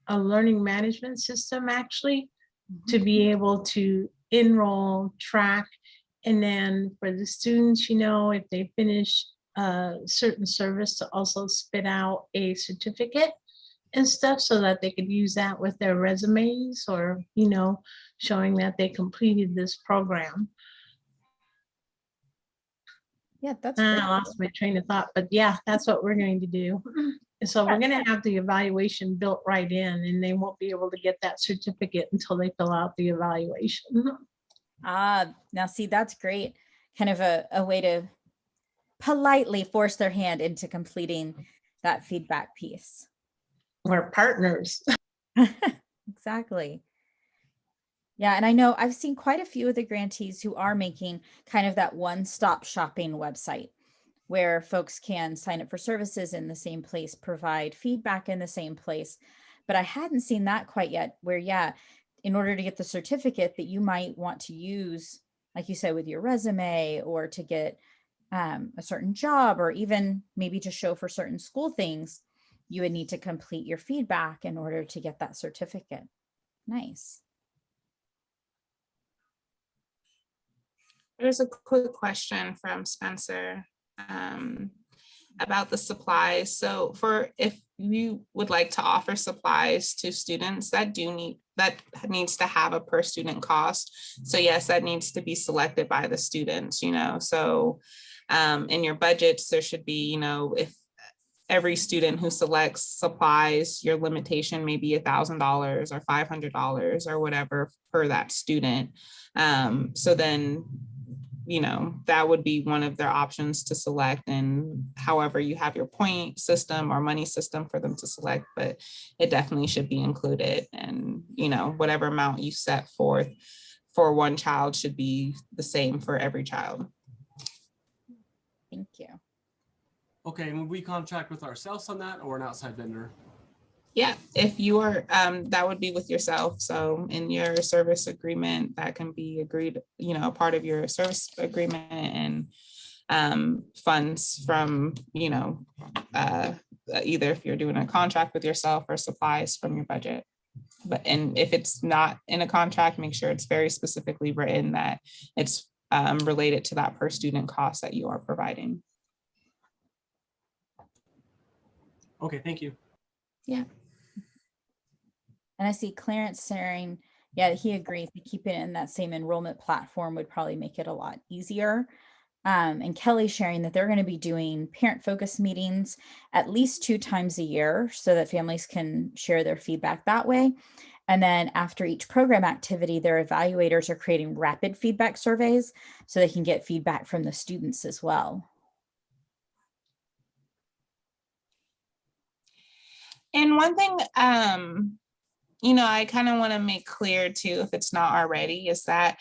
a learning management system actually to be able to enroll, track, and then for the students, you know, if they finish a certain service, to also spit out a certificate and stuff so that they could use that with their resumes, or, you know, showing that they completed this program. Yeah, that's I great. lost my train of thought, but yeah, that's what we're going to do. So we're going to have the evaluation built right in, and they won't be able to get that certificate until they fill out the evaluation. Now see, that's great. Kind of a way to politely force their hand into completing that feedback piece. We're partners. Exactly. Yeah, and I know I've seen quite a few of the grantees who are making kind of that one-stop shopping website where folks can sign up for services in the same place, provide feedback in the same place. But I hadn't seen that quite yet, where, yeah, in order to get the certificate that you might want to use, like you said, with your resume, or to get a certain job, or even maybe to show for certain school things, you would need to complete your feedback in order to get that certificate. Nice. There's a quick question from Spencer about the supplies. So if you would like to offer supplies to students that needs to have a per student cost. So yes, that needs to be selected by the students, you know. So in your budgets, there should be, you know, if every student who selects supplies, your limitation may be $1,000 or $500 or whatever per that student. So then, you know, that would be one of their options to select, and however you have your point system or money system for them to select, but it definitely should be included. And, you know, whatever amount you set forth for one child should be the same for every child. Thank you. Okay, and would we contract with ourselves on that, or an outside vendor? Yeah, if you are, that would be with yourself. So in your service agreement, that can be agreed, you know, part of your service agreement, and funds from, you know, either if you're doing a contract with yourself or supplies from your budget. And if it's not in a contract, make sure it's very specifically written that it's related to that per student cost that you are providing. Okay, thank you. Yeah. And I see Clarence saying, yeah, he agrees to keep it in that same enrollment platform would probably make it a lot easier. And Kelly sharing that they're going to be doing parent focus meetings at least 2 times a year so that families can share their feedback that way. And then after each program activity, their evaluators are creating rapid feedback surveys so they can get feedback from the students as well. And one thing, you know, I kind of want to make clear too, if it's not already, is that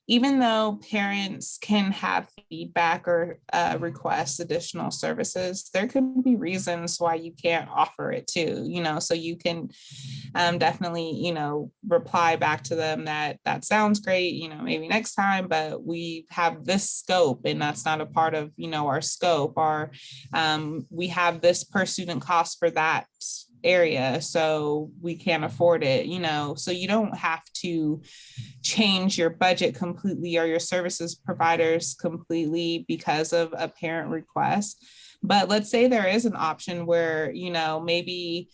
even though parents can have feedback or request additional services, there could be reasons why you can't offer it too, you know, so you can definitely, you know, reply back to them that sounds great, you know, maybe next time, but we have this scope and that's not a part of, you know, our scope, or we have this per student cost for that area, so we can't afford it, you know. So you don't have to change your budget completely or your services providers completely because of a parent request. But let's say there is an option where, you know, maybe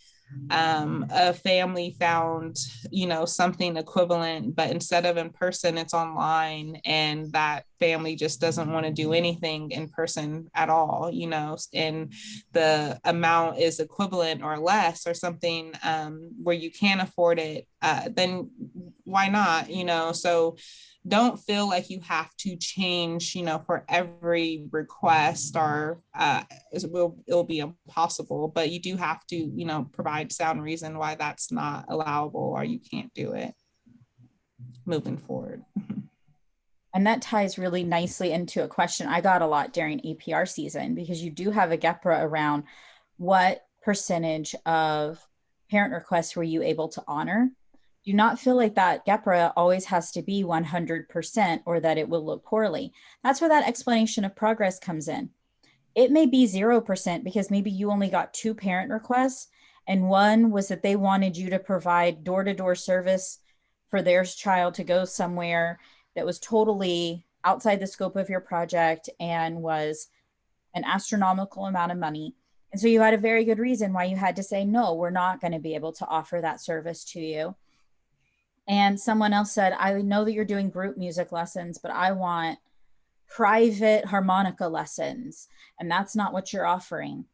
a family found, you know, something equivalent, but instead of in person, it's online, and that family just doesn't want to do anything in person at all, you know, and the amount is equivalent or less or something, where you can't afford it, then why not, you know? So don't feel like you have to change, for every request, or it'll be impossible, but you do have to, provide sound reason why that's not allowable or you can't do it moving forward. And that ties really nicely into a question I got a lot during APR season, because you do have a GEPRA around what percentage of parent requests were you able to honor. Do not feel like that GEPRA always has to be 100% or that it will look poorly. That's where that explanation of progress comes in. It may be 0% because maybe you only got 2 parent requests, and one was that they wanted you to provide door-to-door service for their child to go somewhere that was totally outside the scope of your project and was an astronomical amount of money. And so you had a very good reason why you had to say, no, we're not going to be able to offer that service to you. And someone else said, I know that you're doing group music lessons, but I want private harmonica lessons. And that's not what you're offering.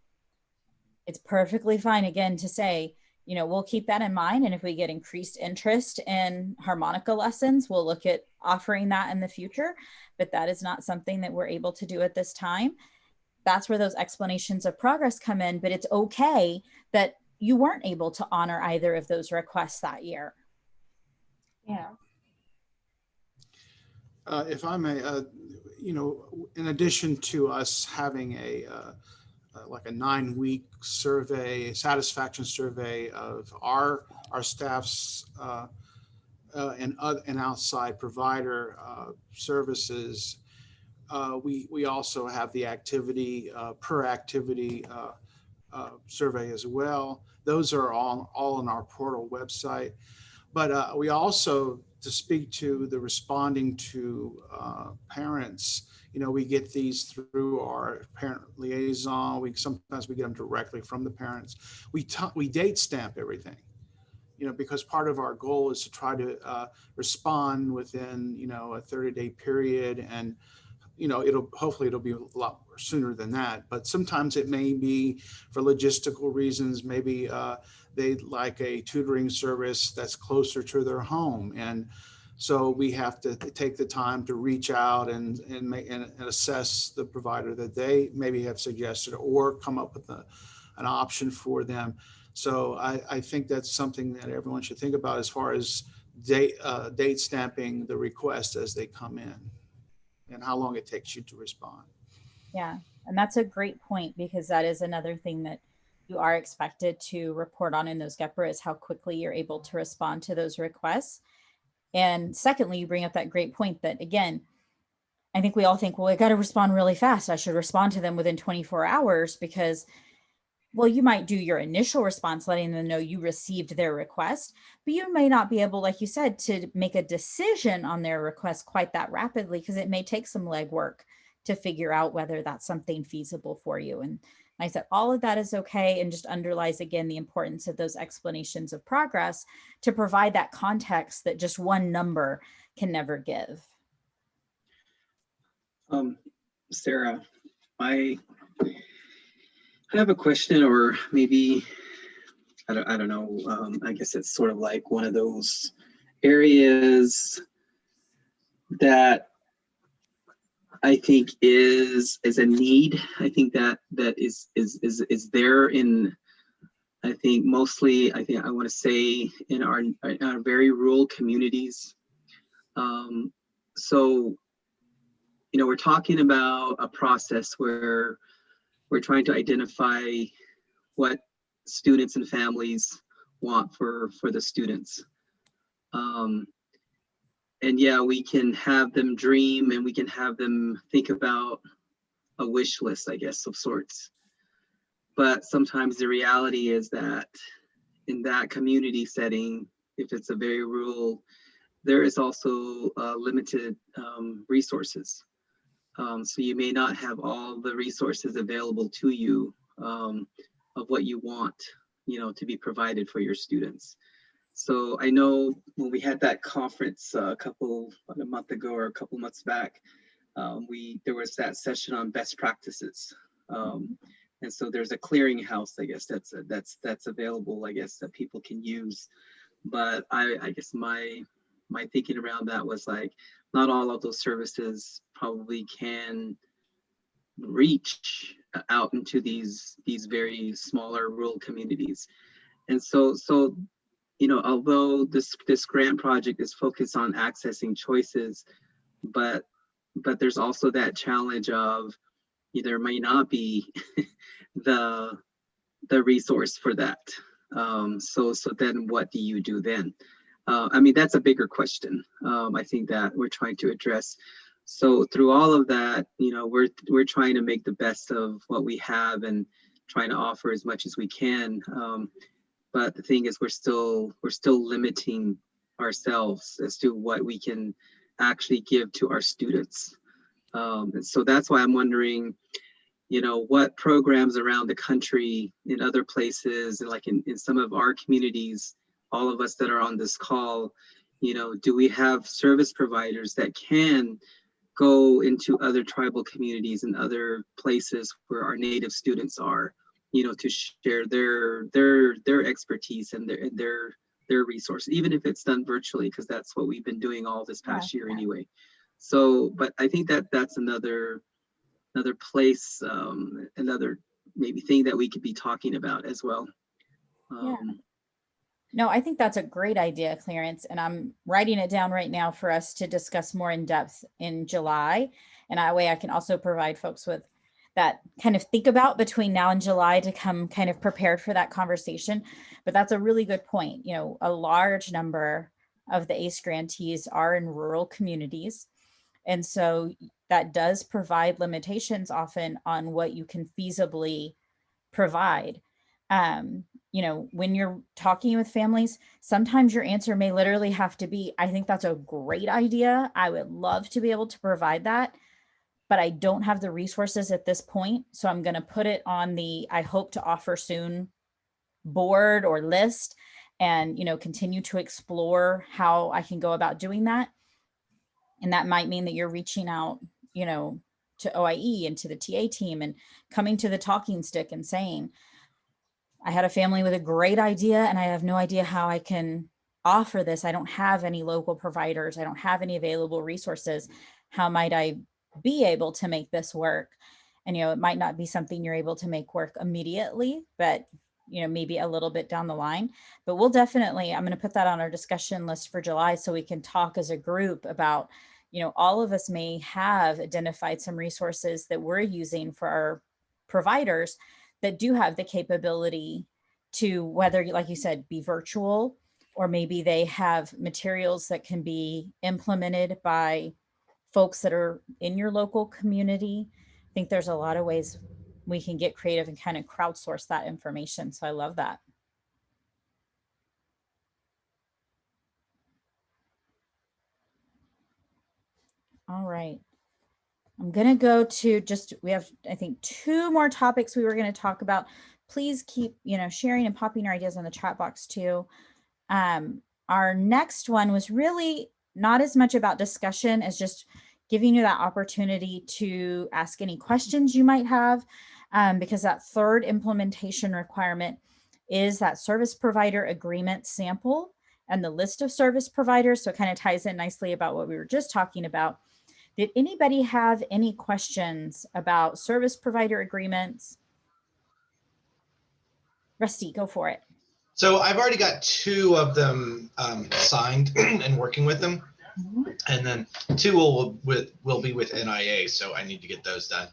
It's perfectly fine, again, to say, we'll keep that in mind. And if we get increased interest in harmonica lessons, we'll look at offering that in the future. But that is not something that we're able to do at this time. That's where those explanations of progress come in. But it's okay that you weren't able to honor either of those requests that year. Yeah. If I may, in addition to us having like a 9-week survey, satisfaction survey of our staff's and outside provider services, we also have the activity per activity survey as well. Those are all on our portal website. But we also, to speak to the responding to parents, we get these through our parent liaison. Sometimes we get them directly from the parents. We date stamp everything, because part of our goal is to try to respond within, a 30-day period, and hopefully it'll be a lot sooner than that. But sometimes it may be for logistical reasons. Maybe they'd like a tutoring service that's closer to their home, and so we have to take the time to reach out and assess the provider that they maybe have suggested, or come up with an option for them. So I think that's something that everyone should think about as far as date stamping the request as they come in, and how long it takes you to respond. Yeah, and that's a great point, because that is another thing that you are expected to report on in those GEPRA, is how quickly you're able to respond to those requests. And secondly, you bring up that great point that, again, I think we all think, well, I got to respond really fast. I should respond to them within 24 hours because, well, you might do your initial response, letting them know you received their request, but you may not be able, like you said, to make a decision on their request quite that rapidly, because it may take some legwork to figure out whether that's something feasible for you. And I said, all of that is okay, and just underlies again the importance of those explanations of progress to provide that context that just one number can never give. Sarah, I have a question, or maybe, I don't know, I guess it's sort of like one of those areas that I think is a need. I think that is there in, I think mostly, I want to say in our very rural communities. So, we're talking about a process where we're trying to identify what students and families want for the students. And yeah, we can have them dream, and we can have them think about a wish list, I guess, of sorts. But sometimes the reality is that in that community setting, if it's a very rural, there is also limited resources. So you may not have all the resources available to you of what you want, to be provided for your students. So I know when we had that conference about a month ago or a couple months back, there was that session on best practices. And so there's a clearinghouse, I guess, that's available, I guess, that people can use. But I guess my thinking around that was like, not all of those services probably can reach out into these very smaller rural communities. And so although this grant project is focused on accessing choices, but there's also that challenge of there may not be the resource for that. So then what do you do then? I mean, that's a bigger question. I think that we're trying to address. So through all of that, we're trying to make the best of what we have and trying to offer as much as we can. But the thing is, we're still limiting ourselves as to what we can actually give to our students. And so that's why I'm wondering, what programs around the country, in other places, and like in some of our communities, all of us that are on this call, do we have service providers that can go into other tribal communities and other places where our Native students are, to share their expertise and their resources, even if it's done virtually, because that's what we've been doing all this past year anyway. So, but I think that's another place, another maybe thing that we could be talking about as well. No, I think that's a great idea, Clarence, and I'm writing it down right now for us to discuss more in depth in July. And that way I can also provide folks with that kind of think about between now and July to come kind of prepared for that conversation. But that's a really good point. A large number of the ACE grantees are in rural communities. And so that does provide limitations often on what you can feasibly provide. When you're talking with families, sometimes your answer may literally have to be, I think that's a great idea. I would love to be able to provide that, but I don't have the resources at this point. So I'm going to put it on the I hope to offer soon board or list and, continue to explore how I can go about doing that. And that might mean that you're reaching out, to OIE and to the TA team and coming to the talking stick and saying, I had a family with a great idea and I have no idea how I can offer this. I don't have any local providers. I don't have any available resources. How might I be able to make this work? And, it might not be something you're able to make work immediately, but, maybe a little bit down the line. But we'll definitely, I'm going to put that on our discussion list for July so we can talk as a group about, all of us may have identified some resources that we're using for our providers that do have the capability to, whether, like you said, be virtual, or maybe they have materials that can be implemented by folks that are in your local community. I think there's a lot of ways we can get creative and kind of crowdsource that information. So I love that. All right. I'm going to go to we have, I think, 2 more topics we were going to talk about. Please keep, sharing and popping your ideas in the chat box too. Our next one was really not as much about discussion as just giving you that opportunity to ask any questions you might have, because that third implementation requirement is that service provider agreement sample and the list of service providers. So it kind of ties in nicely about what we were just talking about. Did anybody have any questions about service provider agreements? Rusty, go for it. So I've already got 2 of them signed and working with them. Mm-hmm. And then 2 will be with NIA, so I need to get those done.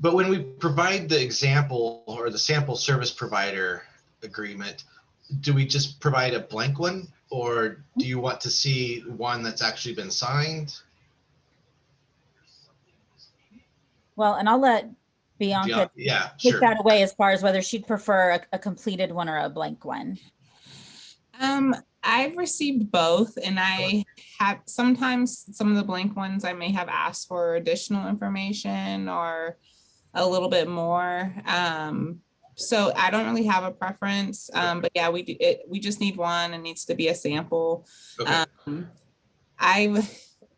But when we provide the example or the sample service provider agreement, do we just provide a blank one, or do you want to see one that's actually been signed? Well, and I'll let Bianca take that away as far as whether she'd prefer a completed one or a blank one. I've received both, and I have sometimes some of the blank ones I may have asked for additional information or a little bit more. So I don't really have a preference, but yeah, we just need one. It needs to be a sample. Okay.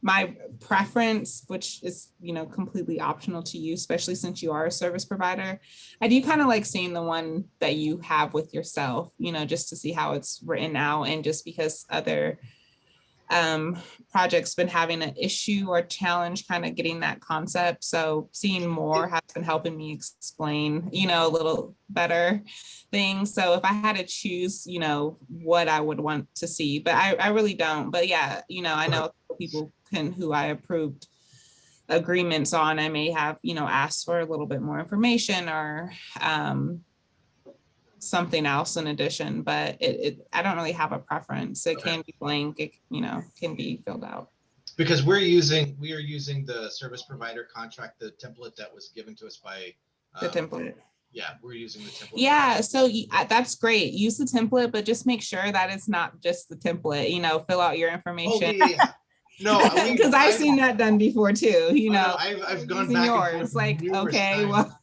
My preference, which is, completely optional to you, especially since you are a service provider, I do kind of like seeing the one that you have with yourself, just to see how it's written out, and just because other project's been having an issue or challenge kind of getting that concept. So seeing more has been helping me explain, a little better things. So if I had to choose, what I would want to see, but I really don't. But yeah, I know people who I approved agreements on, I may have, asked for a little bit more information or something else in addition, but I don't really have a preference. It can be blank, it, can be filled out. Because we are using the service provider contract, the template that was given to us by The template. Yeah, we're using the template. Yeah, so that's great. Use the template, but just make sure that it's not just the template, fill out your information. Oh, yeah. No, because I've seen that done before too, no, I've gone using back yours, and forth like, numerous okay, times. well,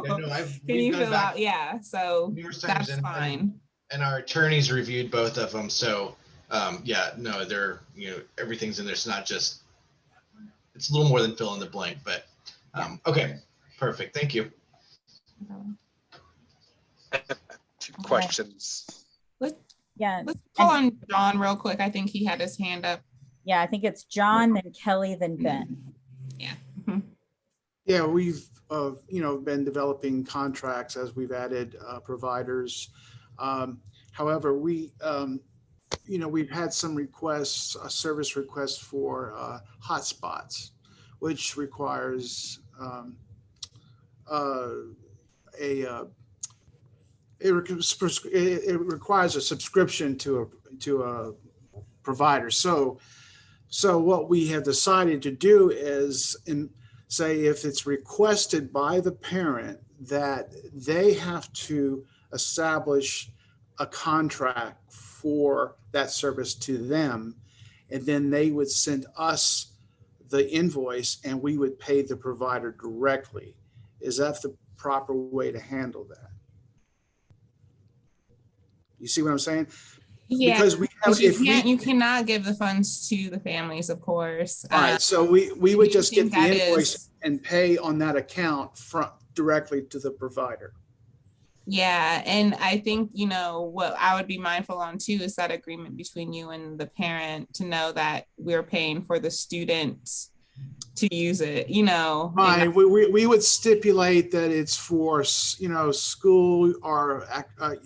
Yeah, no, can we've you gone fill back out? Yeah, so numerous times that's fine. And our attorneys reviewed both of them. So yeah, no, they're, everything's in there. It's not just, it's a little more than fill in the blank, but okay, perfect. Thank you. Two questions. Yeah. Let's call on John real quick. I think he had his hand up. Yeah, I think it's John, then Kelly, then Ben. Yeah. Yeah, we've, been developing contracts as we've added providers. However, we've had some requests, service requests for hotspots, which requires it requires a subscription to a provider. So what we have decided to do is, say if it's requested by the parent, that they have to establish a contract for that service to them, and then they would send us the invoice and we would pay the provider directly. Is that the proper way to handle that? You see what I'm saying? Yeah, because we have, you cannot give the funds to the families, of course. All right, so we would just get the that invoice and pay on that account directly to the provider. Yeah, and I think, what I would be mindful on too is that agreement between you and the parent to know that we're paying for the students to use it, Right, we would stipulate that it's for, school or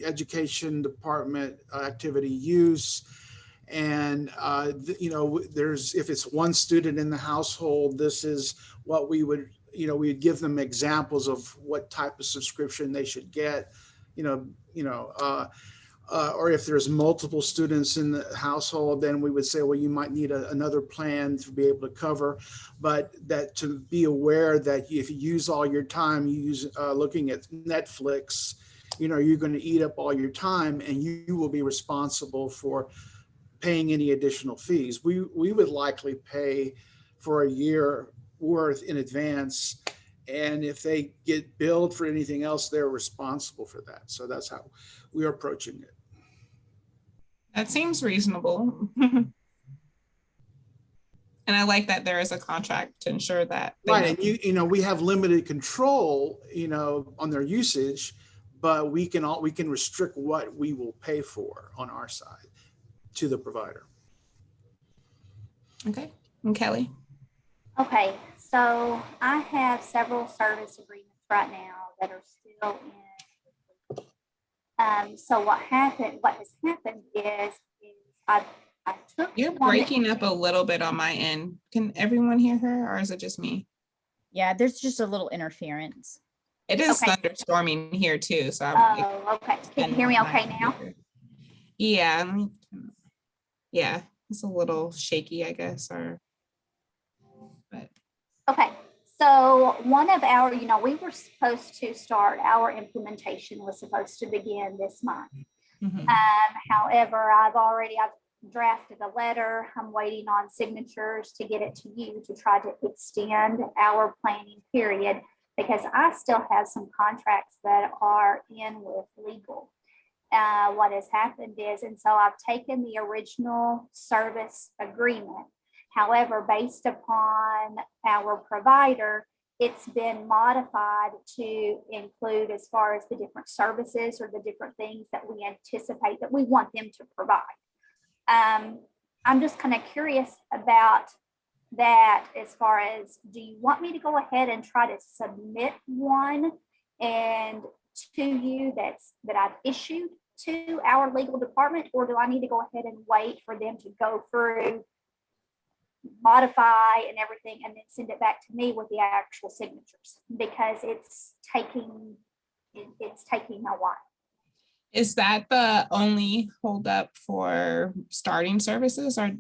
education department activity use. And, if it's one student in the household, this is what we would, we'd give them examples of what type of subscription they should get, or if there's multiple students in the household, then we would say, well, you might need another plan to be able to cover, but that to be aware that if you use all your time, you use looking at Netflix, you're going to eat up all your time and you will be responsible for paying any additional fees. We would likely pay for a year worth in advance. And if they get billed for anything else, they're responsible for that. So that's how we are approaching it. That seems reasonable. And I like that there is a contract to ensure that. Right, and we have limited control, on their usage, but we can restrict what we will pay for on our side to the provider. Okay, and Kelly. Okay, so I have several service agreements right now that are still in. So what has happened is I took. You're breaking up a little bit on my end. Can everyone hear her, or is it just me? Yeah, there's just a little interference. It is Okay. thunderstorming here too, so Okay. Can you hear me okay now? Yeah, yeah, it's a little shaky, I guess, but Okay. So one of our, we were supposed to start, our implementation was supposed to begin this month. However, I've drafted a letter. I'm waiting on signatures to get it to you to try to extend our planning period, because I still have some contracts that are in with legal. What has happened is, and so I've taken the original service agreement. However, based upon our provider, it's been modified to include as far as the different services or the different things that we anticipate that we want them to provide. I'm just kind of curious about that as far as, do you want me to go ahead and try to submit one and to you that I've issued to our legal department, or do I need to go ahead and wait for them to go through, modify and everything, and then send it back to me with the actual signatures? Because it's taking a while. Is that the only holdup for starting services, or?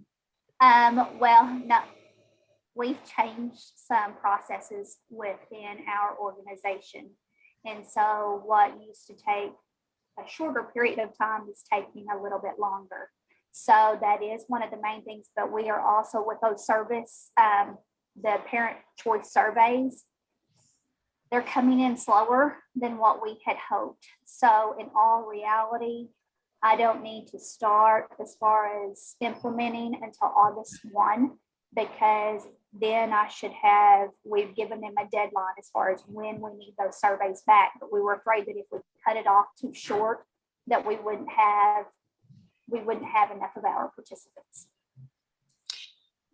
Well, no, we've changed some processes within our organization. And so what used to take a shorter period of time is taking a little bit longer. So that is one of the main things, but we are also with those service, the parent choice surveys, they're coming in slower than what we had hoped. So in all reality, I don't need to start as far as implementing until August 1, because then we've given them a deadline as far as when we need those surveys back. But we were afraid that if we cut it off too short, that we wouldn't have enough of our participants.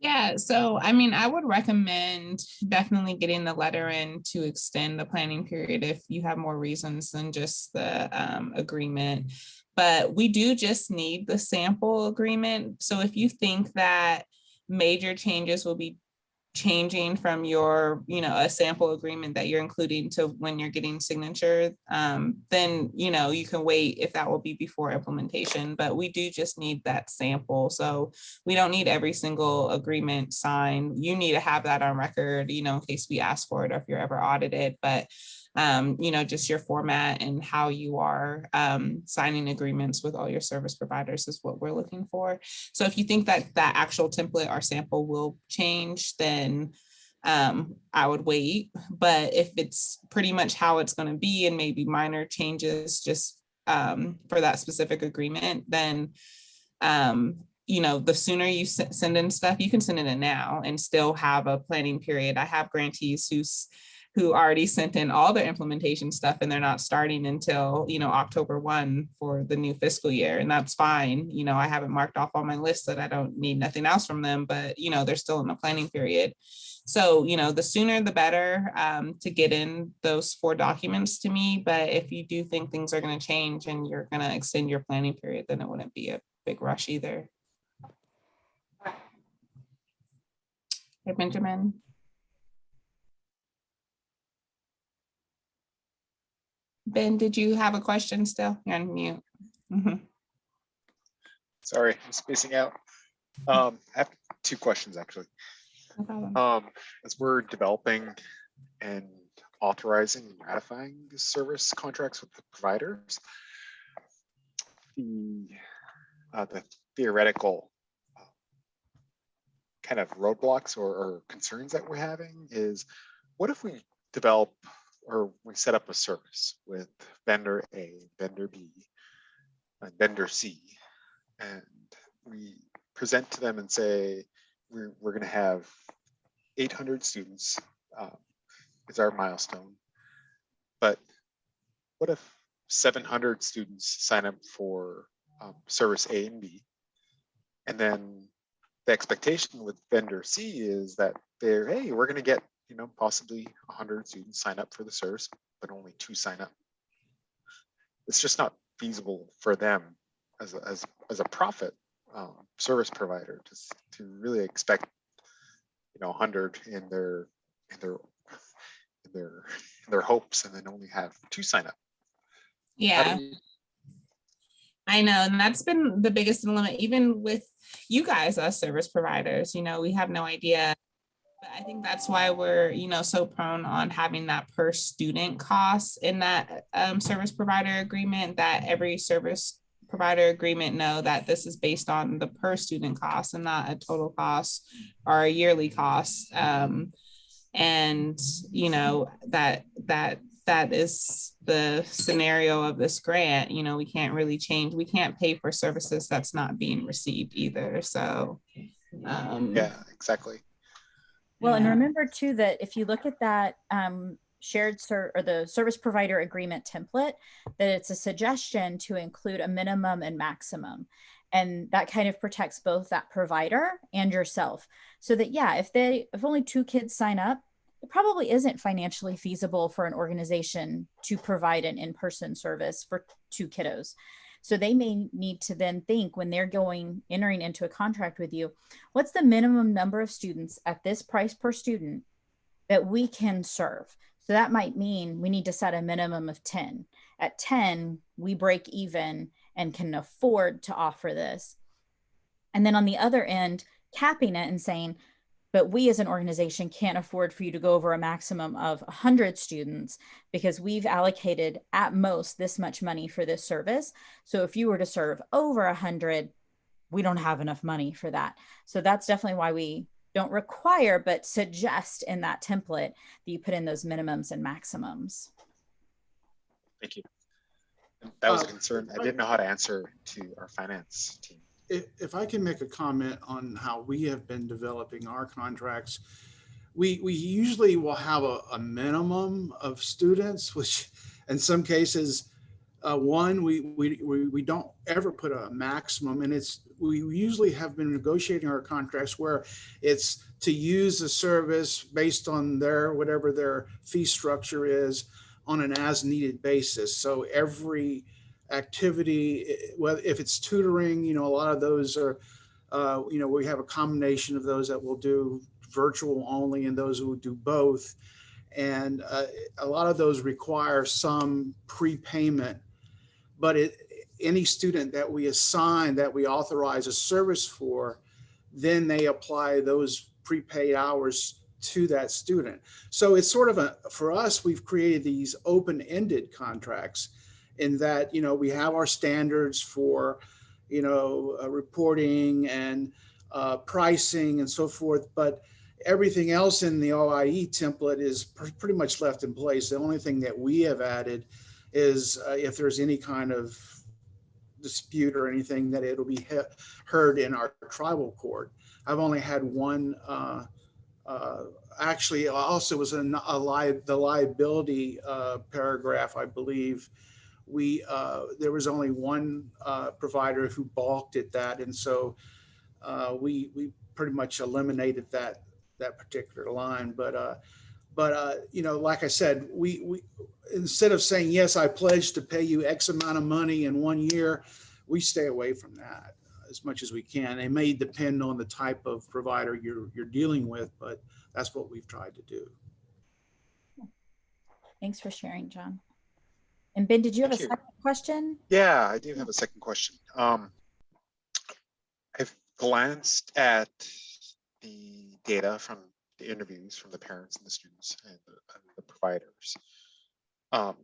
Yeah, so I mean, I would recommend definitely getting the letter in to extend the planning period if you have more reasons than just the agreement. But we do just need the sample agreement. So if you think that major changes will be changing from your, a sample agreement that you're including to when you're getting signature, then, you can wait if that will be before implementation, but we do just need that sample. So we don't need every single agreement signed. You need to have that on record, in case we ask for it or if you're ever audited, but just your format and how you are signing agreements with all your service providers is what we're looking for. So if you think that that actual template or sample will change, then I would wait. But if it's pretty much how it's going to be and maybe minor changes just for that specific agreement, then the sooner you send in stuff, you can send it in now and still have a planning period. I have grantees who already sent in all their implementation stuff and they're not starting until, October 1 for the new fiscal year. And that's fine. I haven't marked off on my list that I don't need nothing else from them, but, they're still in the planning period. So, the sooner the better to get in those 4 documents to me. But if you do think things are going to change and you're going to extend your planning period, then it wouldn't be a big rush either. Hey, Benjamin. Ben, did you have a question still? You're on mute. Sorry, I'm spacing out. I have 2 questions actually. No problem. As we're developing and authorizing and ratifying the service contracts with the providers, the theoretical kind of roadblocks or concerns that we're having is, what if we develop or we set up a service with vendor A, vendor B, and vendor C, and we present to them and say, we're going to have 800 students is our milestone. But what if 700 students sign up for service A and B? And then the expectation with vendor C is that hey, we're going to get possibly 100 students sign up for the service, but only 2 sign up. It's just not feasible for them as a profit service provider to really expect 100 in their hopes and then only have 2 sign up. Yeah, I know, and that's been the biggest dilemma, even with you guys as service providers. We have no idea. I think that's why we're, so prone on having that per student cost in that service provider agreement, that every service provider agreement know that this is based on the per student cost and not a total cost or a yearly cost. And, that is the scenario of this grant. We can't really change. We can't pay for services that's not being received either. So, yeah, exactly. Well, and remember too, that if you look at that or the service provider agreement template, that it's a suggestion to include a minimum and maximum. And that kind of protects both that provider and yourself. So that, yeah, if only 2 kids sign up, it probably isn't financially feasible for an organization to provide an in-person service for 2 kiddos. So they may need to then think, when they're entering into a contract with you, what's the minimum number of students at this price per student that we can serve? So that might mean we need to set a minimum of 10. At 10, we break even and can afford to offer this. And then on the other end, capping it and saying, but we as an organization can't afford for you to go over a maximum of 100 students because we've allocated at most this much money for this service. So if you were to serve over 100, we don't have enough money for that. So that's definitely why we don't require, but suggest in that template that you put in those minimums and maximums. Thank you. That was a concern. I didn't know how to answer to our finance team. If I can make a comment on how we have been developing our contracts, we usually will have a minimum of students, which in some cases, we don't ever put a maximum, and we usually have been negotiating our contracts where it's to use the service based on whatever their fee structure is on an as needed basis. So every activity, well, if it's tutoring, a lot of those are, we have a combination of those that will do virtual only and those who will do both. And a lot of those require some prepayment, but any student that we assign, that we authorize a service for, then they apply those prepaid hours to that student. So it's sort of for us, we've created these open-ended contracts in that, we have our standards for, reporting and pricing and so forth, but everything else in the OIE template is pretty much left in place. The only thing that we have added is if there's any kind of dispute or anything, that it'll be heard in our tribal court. I've only had one, actually also was the liability paragraph, I believe. There was only one provider who balked at that. And so we pretty much eliminated that particular line. But like I said, we instead of saying, yes, I pledge to pay you X amount of money in 1 year, we stay away from that as much as we can. It may depend on the type of provider you're dealing with, but that's what we've tried to do. Thanks for sharing, John. And Ben, did you have a second question? Yeah, I do have a second question. I've glanced at the data from the interviews from the parents and the students and the providers. A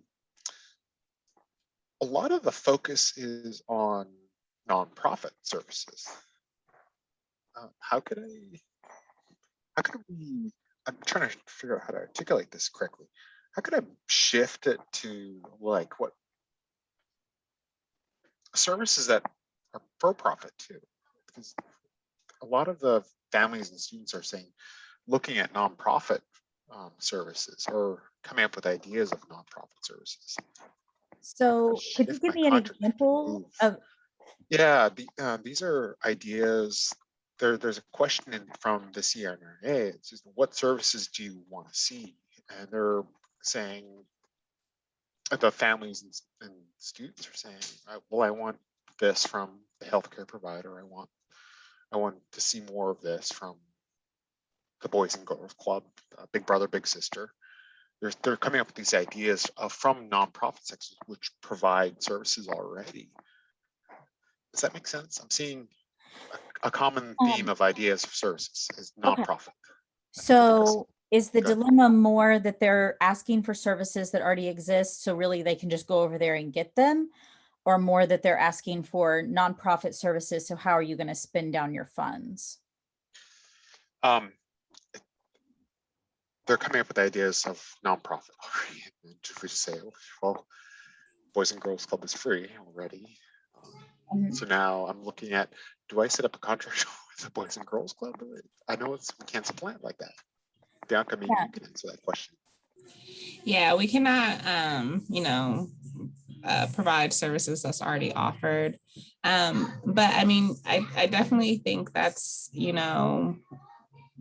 lot of the focus is on nonprofit services. How could we, I'm trying to figure out how to articulate this correctly. How could I shift it to like what services that are for profit too? Because a lot of the families and students are saying, looking at nonprofit services or coming up with ideas of nonprofit services. So could you give me an example of? Yeah, these are ideas. There's a question from the CRNA. It's just, what services do you want to see? And they're saying, the families and students are saying, well, I want this from the healthcare provider. I want to see more of this from the Boys and Girls Club, Big Brother, Big Sister. They're coming up with these ideas from nonprofit sectors which provide services already. Does that make sense? I'm seeing a common theme of ideas of services is nonprofit. Okay. So is the dilemma more that they're asking for services that already exist, so really they can just go over there and get them, or more that they're asking for nonprofit services, so how are you going to spend down your funds? They're coming up with ideas of nonprofit. If we just say, well, Boys and Girls Club is free already. So now I'm looking at, do I set up a contract with the Boys and Girls Club? I know we can't supplant like that. Bianca, maybe you can answer that question. Yeah, we cannot, provide services that's already offered. But I mean, I definitely think that's, you know,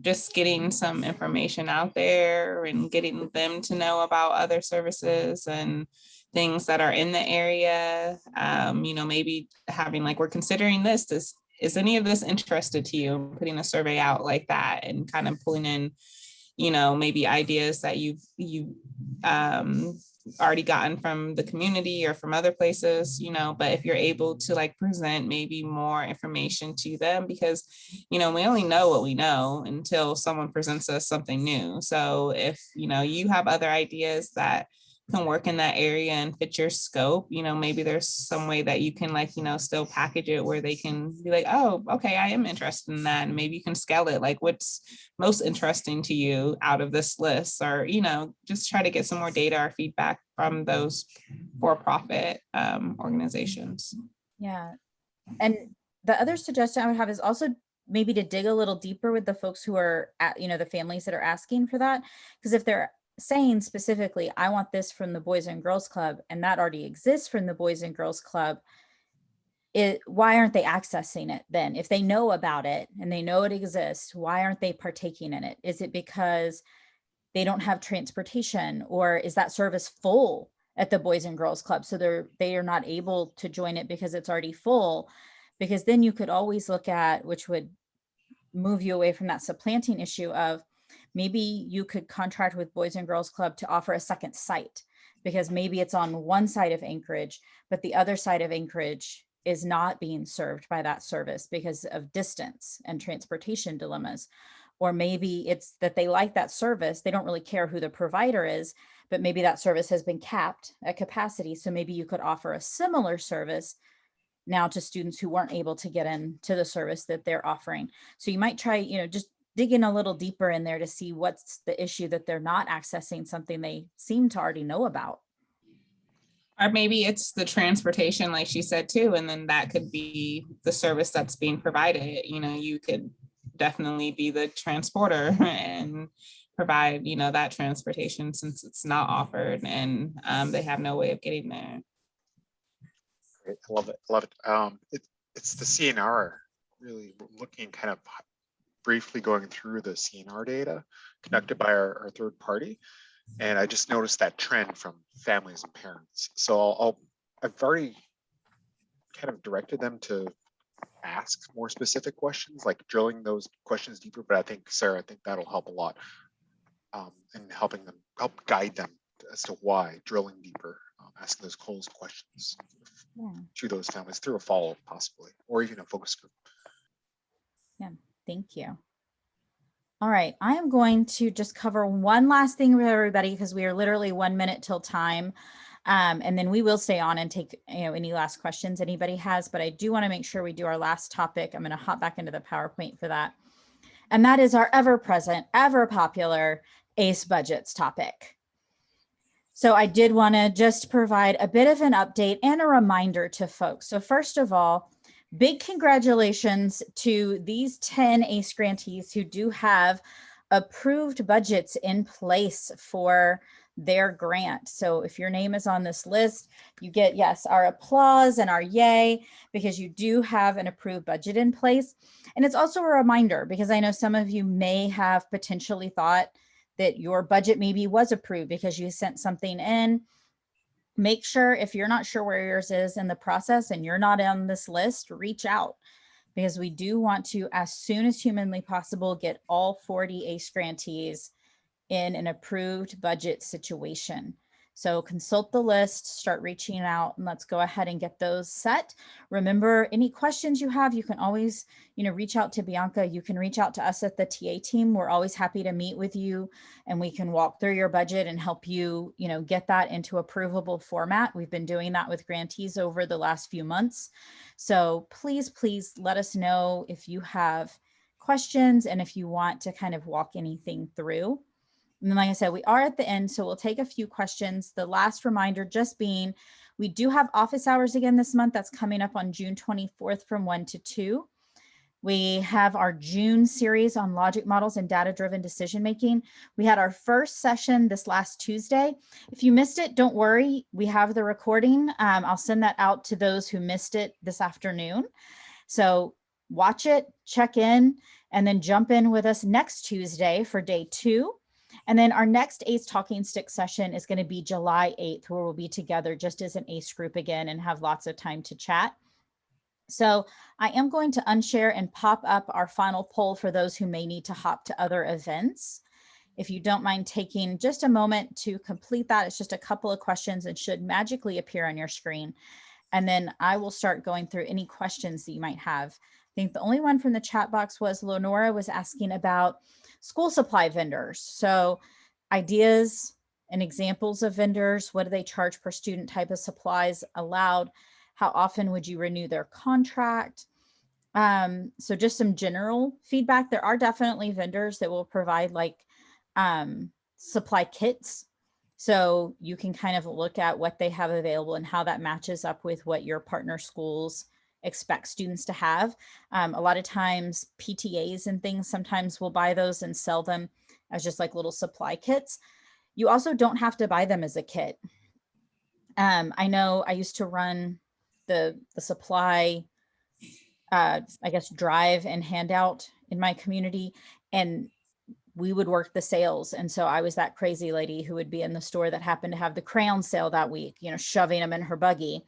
just getting some information out there and getting them to know about other services and things that are in the area. You know, maybe having like, we're considering this, is any of this interested to you? Putting a survey out like that and kind of pulling in, you know, maybe ideas that you've already gotten from the community or from other places, you know, but if you're able to like present maybe more information to them, because, you know, we only know what we know until someone presents us something new. So if, you know, you have other ideas that can work in that area and fit your scope, you know, maybe there's some way that you can like, you know, still package it where they can be like, oh, okay, I am interested in that. And maybe you can scale it, like what's most interesting to you out of this list, or, you know, just try to get some more data or feedback from those for-profit organizations. Yeah. And the other suggestion I would have is also maybe to dig a little deeper with the folks who are at, you know, the families that are asking for that. Because if they're saying specifically, I want this from the Boys and Girls Club, and that already exists from the Boys and Girls Club, why aren't they accessing it then? If they know about it and they know it exists, why aren't they partaking in it? Is it because they don't have transportation, or is that service full at the Boys and Girls Club? So they are not able to join it because it's already full. Because then you could always look at, which would move you away from that supplanting issue of, maybe you could contract with Boys and Girls Club to offer a second site, because maybe it's on one side of Anchorage, but the other side of Anchorage is not being served by that service because of distance and transportation dilemmas. Or maybe it's that they like that service, they don't really care who the provider is, but maybe that service has been capped at capacity. So maybe you could offer a similar service now to students who weren't able to get into the service that they're offering. So you might try, you know, just dig in a little deeper in there to see what's the issue that they're not accessing something they seem to already know about. Or maybe it's the transportation, like she said too, and then that could be the service that's being provided. You know, you could definitely be the transporter and provide, you know, that transportation since it's not offered and they have no way of getting there. Great. I love it. Love it. It's the CNR, really looking kind of briefly going through the CNR data conducted by our third party. And I just noticed that trend from families and parents. So I've already kind of directed them to ask more specific questions, like drilling those questions deeper. But I think, Sarah, I think that'll help a lot in helping them, help guide them as to why, drilling deeper, asking those closed questions to those families through a follow-up possibly, or even a focus group. Yeah, thank you. All right, I am going to just cover one last thing with everybody because we are literally 1 minute till time. And then we will stay on and take, you know, any last questions anybody has, but I do want to make sure we do our last topic. I'm going to hop back into the PowerPoint for that. And that is our ever present, ever popular ACE budgets topic. So I did want to just provide a bit of an update and a reminder to folks. So first of all, big congratulations to these 10 ACE grantees who do have approved budgets in place for their grant. So if your name is on this list, you get, yes, our applause and our yay, because you do have an approved budget in place. And it's also a reminder, because I know some of you may have potentially thought that your budget maybe was approved because you sent something in. Make sure, if you're not sure where yours is in the process and you're not on this list, reach out, because we do want to, as soon as humanly possible, get all 40 ACE grantees in an approved budget situation. So consult the list, start reaching out, and let's go ahead and get those set. Remember, any questions you have, you can always, you know, reach out to Bianca. You can reach out to us at the TA team. We're always happy to meet with you, and we can walk through your budget and help you, you know, get that into approvable format. We've been doing that with grantees over the last few months. So please, please let us know if you have questions and if you want to kind of walk anything through. And then, like I said, we are at the end, so we'll take a few questions. The last reminder just being, we do have office hours again this month. That's coming up on June 24th from 1 to 2. We have our June series on logic models and data-driven decision-making. We had our first session this last Tuesday. If you missed it, don't worry. We have the recording. I'll send that out to those who missed it this afternoon. So watch it, check in, and then jump in with us next Tuesday for day 2. And then our next ACE Talking Stick session is going to be July 8th, where we'll be together just as an ACE group again and have lots of time to chat. So I am going to unshare and pop up our final poll for those who may need to hop to other events. If you don't mind taking just a moment to complete that, it's just a couple of questions and should magically appear on your screen. And then I will start going through any questions that you might have. I think the only one from the chat box was Lenora was asking about school supply vendors. So ideas and examples of vendors, what do they charge per student, type of supplies allowed? How often would you renew their contract? So just some general feedback. There are definitely vendors that will provide like supply kits. So you can kind of look at what they have available and how that matches up with what your partner schools expect students to have. A lot of times PTAs and things sometimes will buy those and sell them as just like little supply kits. You also don't have to buy them as a kit. I know I used to run the supply, I guess, drive and handout in my community, and we would work the sales. And so I was that crazy lady who would be in the store that happened to have the crayon sale that week, you know, shoving them in her buggy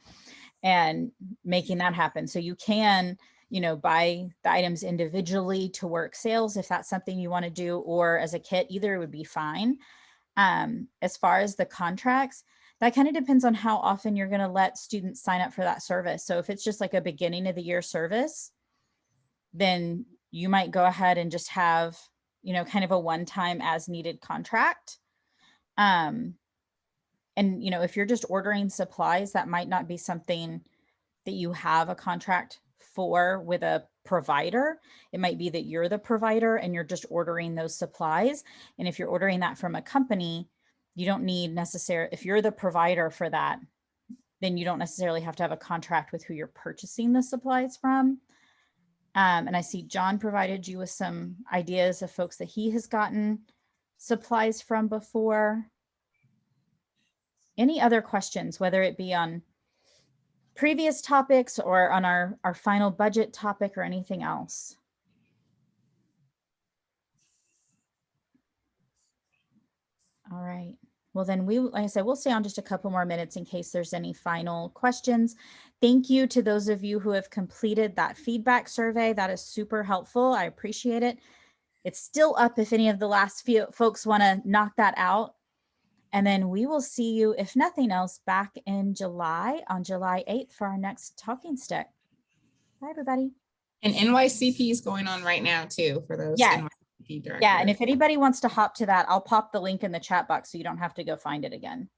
and making that happen. So you can, you know, buy the items individually to work sales if that's something you want to do, or as a kit, either would be fine. As far as the contracts, that kind of depends on how often you're going to let students sign up for that service. So if it's just like a beginning of the year service, then you might go ahead and just have, you know, kind of a one-time as needed contract. And, you know, if you're just ordering supplies, that might not be something that you have a contract for with a provider. It might be that you're the provider and you're just ordering those supplies. And if you're ordering that from a company, you don't need necessarily, if you're the provider for that, then you don't necessarily have to have a contract with who you're purchasing the supplies from. And I see John provided you with some ideas of folks that he has gotten supplies from before. Any other questions, whether it be on previous topics or on our final budget topic or anything else? All right. Well, then like I said, we'll stay on just a couple more minutes in case there's any final questions. Thank you to those of you who have completed that feedback survey. That is super helpful. I appreciate it. It's still up if any of the last few folks want to knock that out. And then we will see you, if nothing else, back in July, on July 8th for our next Talking Stick. Bye, everybody. And NYCP is going on right now too for those. Yeah. NYCP directors. Yeah, and if anybody wants to hop to that, I'll pop the link in the chat box so you don't have to go find it again.